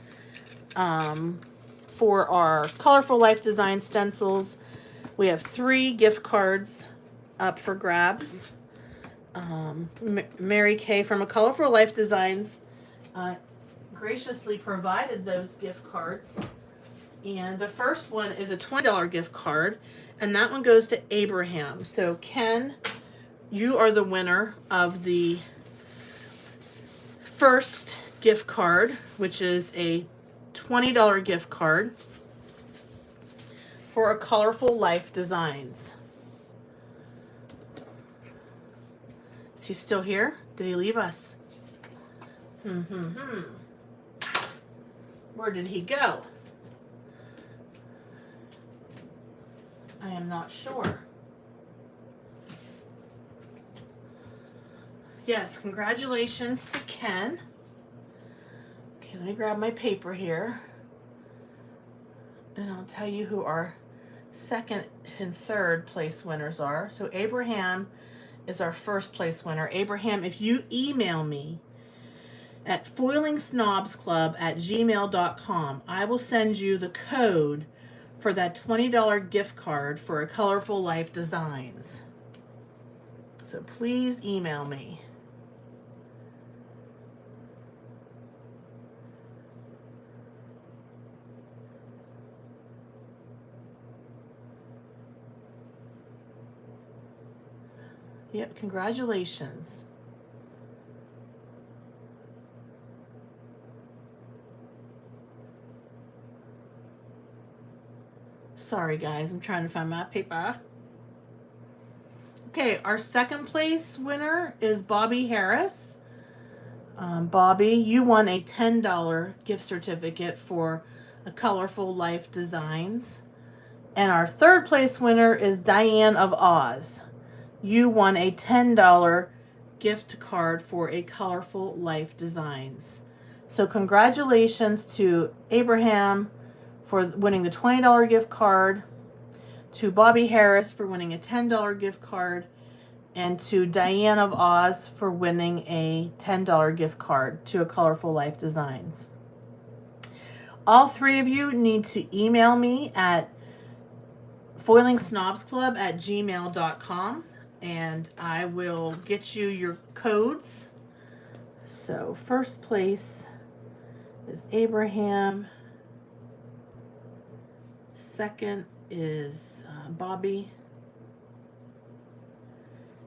for our Colorful Life Design stencils. We have 3 gift cards up for grabs. Mary Kay from a Colorful Life Designs graciously provided those gift cards. And the first one is a $20 gift card, and that one goes to Abraham. So Ken, you are the winner of the first gift card, which is a $20 gift card for a Colorful Life Designs. Is he still here? Did he leave us? Where did he go? I am not sure. Yes, congratulations to Ken. Okay, let me grab my paper here. And I'll tell you who our second and third place winners are. So Abraham is our first place winner. Abraham, if you email me at foilingsnobsclub@gmail.com, I will send you the code for that $20 gift card for a Colorful Life Designs. So please email me. Yep, congratulations. Sorry guys, I'm trying to find my paper. Okay, our second place winner is Bobby Harris. Bobby, you won a $10 gift certificate for a Colorful Life Designs. And our third place winner is Diane of Oz. You won a $10 gift card for a Colorful Life Designs. So congratulations to Abraham for winning the $20 gift card, to Bobby Harris for winning a $10 gift card, and to Diane of Oz for winning a $10 gift card to a Colorful Life Designs. All three of you need to email me at foilingsnobsclub@gmail.com. And I will get you your codes. So first place is Abraham. Second is Bobby.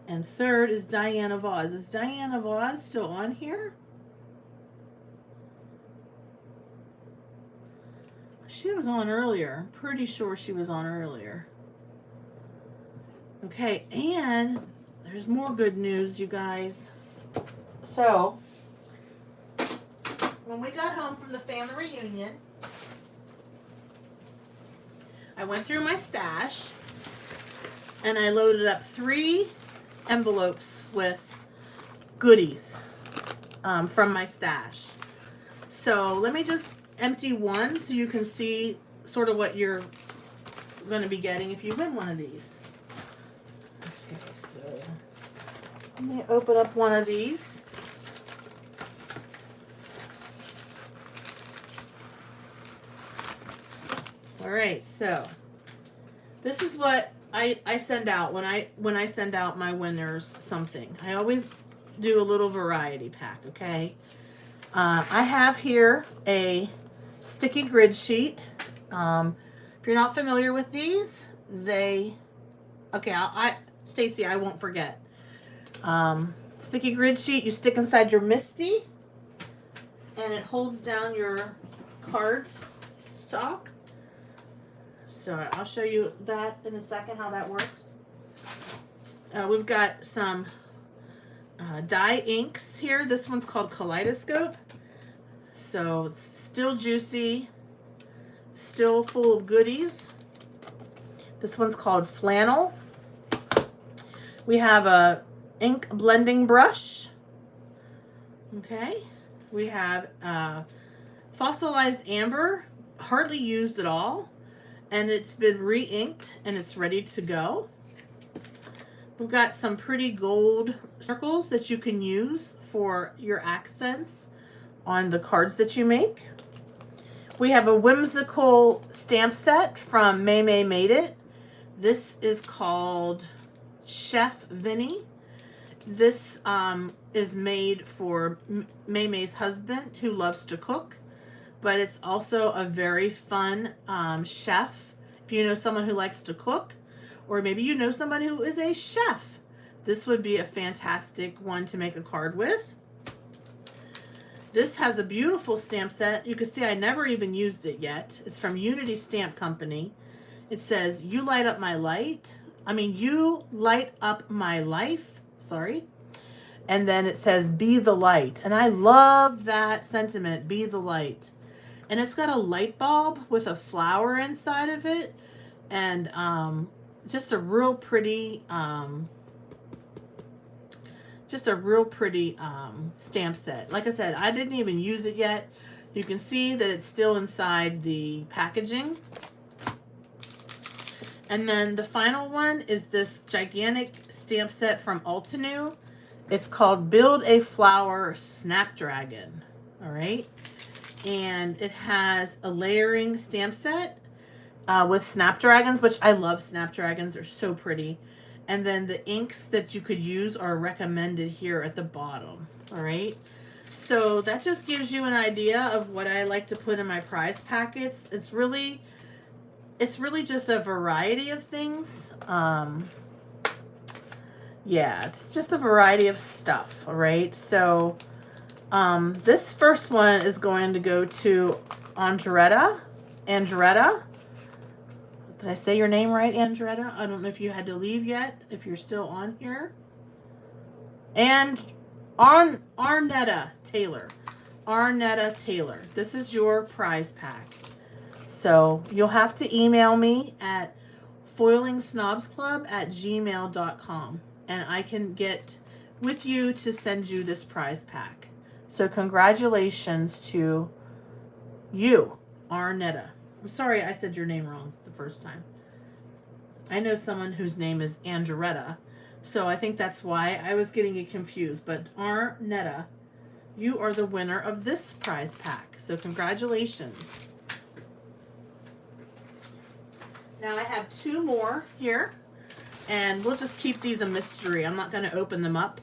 And third is Diane of Oz. Is Diane of Oz still on here? She was on earlier. I'm pretty sure she was on earlier. Okay, and there's more good news, you guys. So, when we got home from the family reunion, I went through my stash and I loaded up 3 envelopes with goodies from my stash. So, let me just empty one so you can see sort of what you're going to be getting if you win one of these. Let me open up one of these. All right, so this is what I send out when I send out my winners something. I always do a little variety pack, okay? I have here a sticky grid sheet. If you're not familiar with these, Stacy, I won't forget. Sticky grid sheet you stick inside your Misty, and it holds down your card stock. So I'll show you that in a second, how that works. We've got some dye inks here. This one's called Kaleidoscope. So it's still juicy, still full of goodies. This one's called Flannel. We have a ink blending brush. Okay. We have fossilized amber, hardly used at all, and it's been re-inked and it's ready to go. We've got some pretty gold circles that you can use for your accents on the cards that you make. We have a whimsical stamp set from May Made It. This is called Chef Vinny. This is made for May May's husband who loves to cook, but it's also a very fun chef. If you know someone who likes to cook, or maybe you know someone who is a chef, this would be a fantastic one to make a card with. This has a beautiful stamp set. You can see I never even used it yet. It's from Unity Stamp Company. It says, you light up my light. You light up my life. Sorry. And then it says, be the light. And I love that sentiment, be the light. And it's got a light bulb with a flower inside of it. And just a real pretty stamp set. Like I said, I didn't even use it yet. You can see that it's still inside the packaging. And then the final one is this gigantic stamp set from Altenew. It's called Build a Flower Snapdragon. All right. And it has a layering stamp set with snapdragons, which I love snapdragons. They're so pretty. And then the inks that you could use are recommended here at the bottom. All right. So that just gives you an idea of what I like to put in my prize packets. It's really just a variety of things. Yeah, it's just a variety of stuff. All right. So this first one is going to go to Andretta. Did I say your name right, Andretta? I don't know if you had to leave yet, if you're still on here. And Arnetta Taylor. This is your prize pack. So you'll have to email me at foilingsnobsclub@gmail.com and I can get with you to send you this prize pack. So congratulations to you, Arnetta. I'm sorry I said your name wrong the first time. I know someone whose name is Andretta, so I think that's why I was getting it confused. But Arnetta, you are the winner of this prize pack. So congratulations. Now I have two more here, and we'll just keep these a mystery. I'm not going to open them up,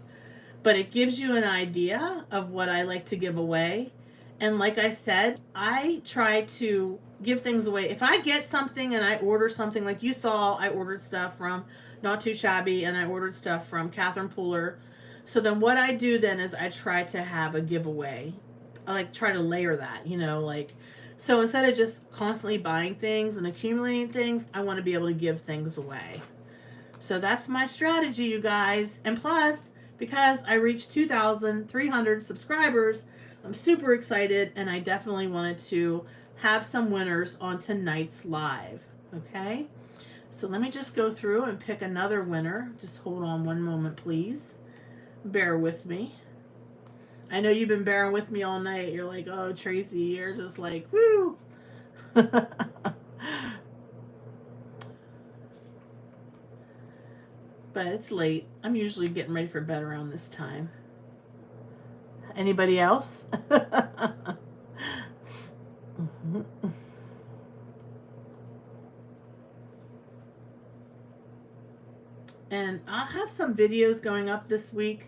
but it gives you an idea of what I like to give away. And like I said, I try to give things away. If I get something and I order something, like you saw, I ordered stuff from Not Too Shabby and I ordered stuff from Catherine Pooler. So then what I do then is I try to have a giveaway. I like try to layer that, so instead of just constantly buying things and accumulating things, I want to be able to give things away. So that's my strategy, you guys. And plus, because I reached 2,300 subscribers, I'm super excited, and I definitely wanted to have some winners on tonight's live. Okay? So let me just go through and pick another winner. Just hold on one moment, please. Bear with me. I know you've been bearing with me all night. You're like, oh, Tracy, you're just like, woo. But it's late. I'm usually getting ready for bed around this time. Anybody else? And I'll have some videos going up this week.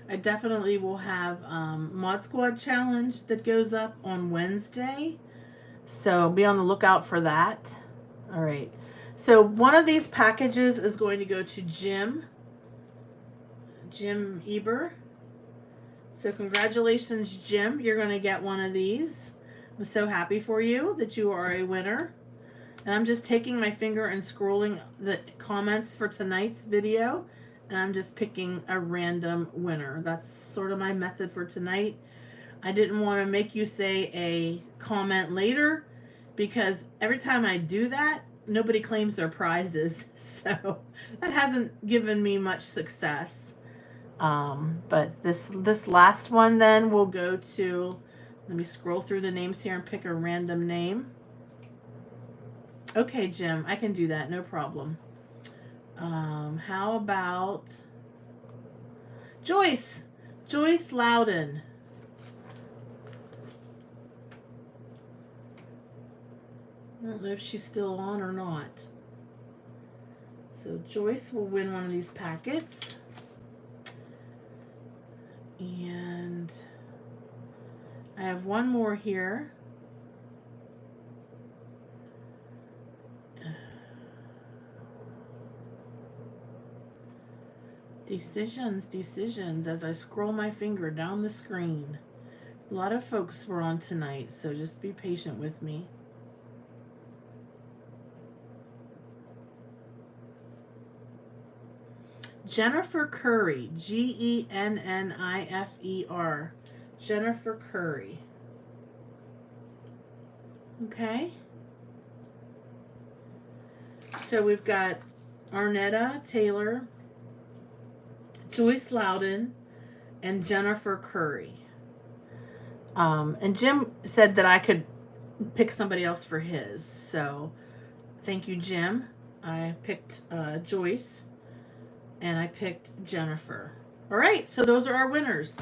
I definitely will have ModSquadChallenge that goes up on Wednesday. So be on the lookout for that. All right. So one of these packages is going to go to Jim Eber. So congratulations, Jim. You're going to get one of these. I'm so happy for you that you are a winner. And I'm just taking my finger and scrolling the comments for tonight's video. And I'm just picking a random winner. That's sort of my method for tonight. I didn't want to make you say a comment later, because every time I do that, nobody claims their prizes. So that hasn't given me much success. But this last one then will go to, let me scroll through the names here and pick a random name. Okay, Jim, I can do that, no problem. How about Joyce Loudon? I don't know if she's still on or not. So Joyce will win one of these packets. And I have one more here. Decisions as I scroll my finger down the screen. A lot of folks were on tonight, so just be patient with me. Jennifer Curry, Gennifer. Jennifer Curry. Okay. So we've got Arnetta Taylor, Joyce Loudon, and Jennifer Curry. And Jim said that I could pick somebody else for his. So thank you, Jim. I picked Joyce, and I picked Jennifer. All right, so those are our winners.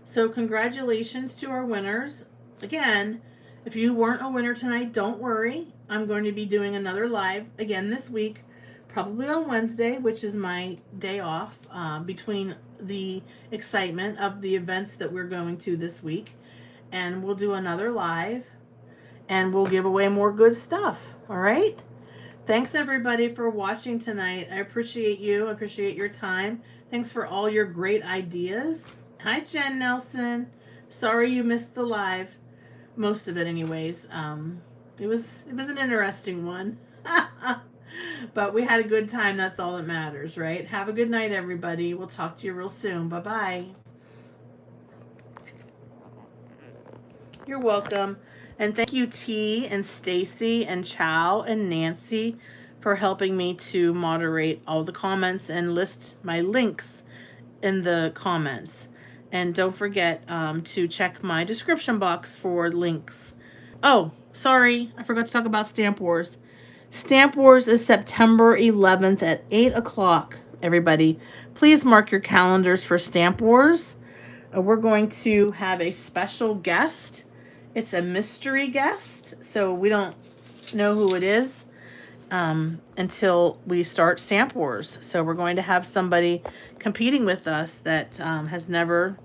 So congratulations to our winners. Again, if you weren't a winner tonight, don't worry. I'm going to be doing another live again this week, probably on Wednesday, which is my day off between the excitement of the events that we're going to this week. And we'll do another live, and we'll give away more good stuff. All right? Thanks, everybody, for watching tonight. I appreciate you. I appreciate your time. Thanks for all your great ideas. Hi, Jen Nelson. Sorry you missed the live. Most of it, anyways. It was an interesting one. But we had a good time. That's all that matters, right? Have a good night, everybody. We'll talk to you real soon. Bye-bye. You're welcome. And thank you, T and Stacy and Chow and Nancy, for helping me to moderate all the comments and list my links in the comments. And don't forget to check my description box for links. Oh, sorry, I forgot to talk about Stamp Wars. Stamp Wars is September 11th at 8 o'clock, everybody. Please mark your calendars for Stamp Wars. We're going to have a special guest. It's a mystery guest, so we don't know who it is until we start Stamp Wars. So we're going to have somebody competing with us that has never,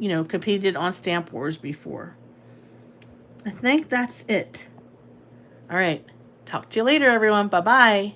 competed on Stamp Wars before. I think that's it. All right. Talk to you later, everyone. Bye-bye.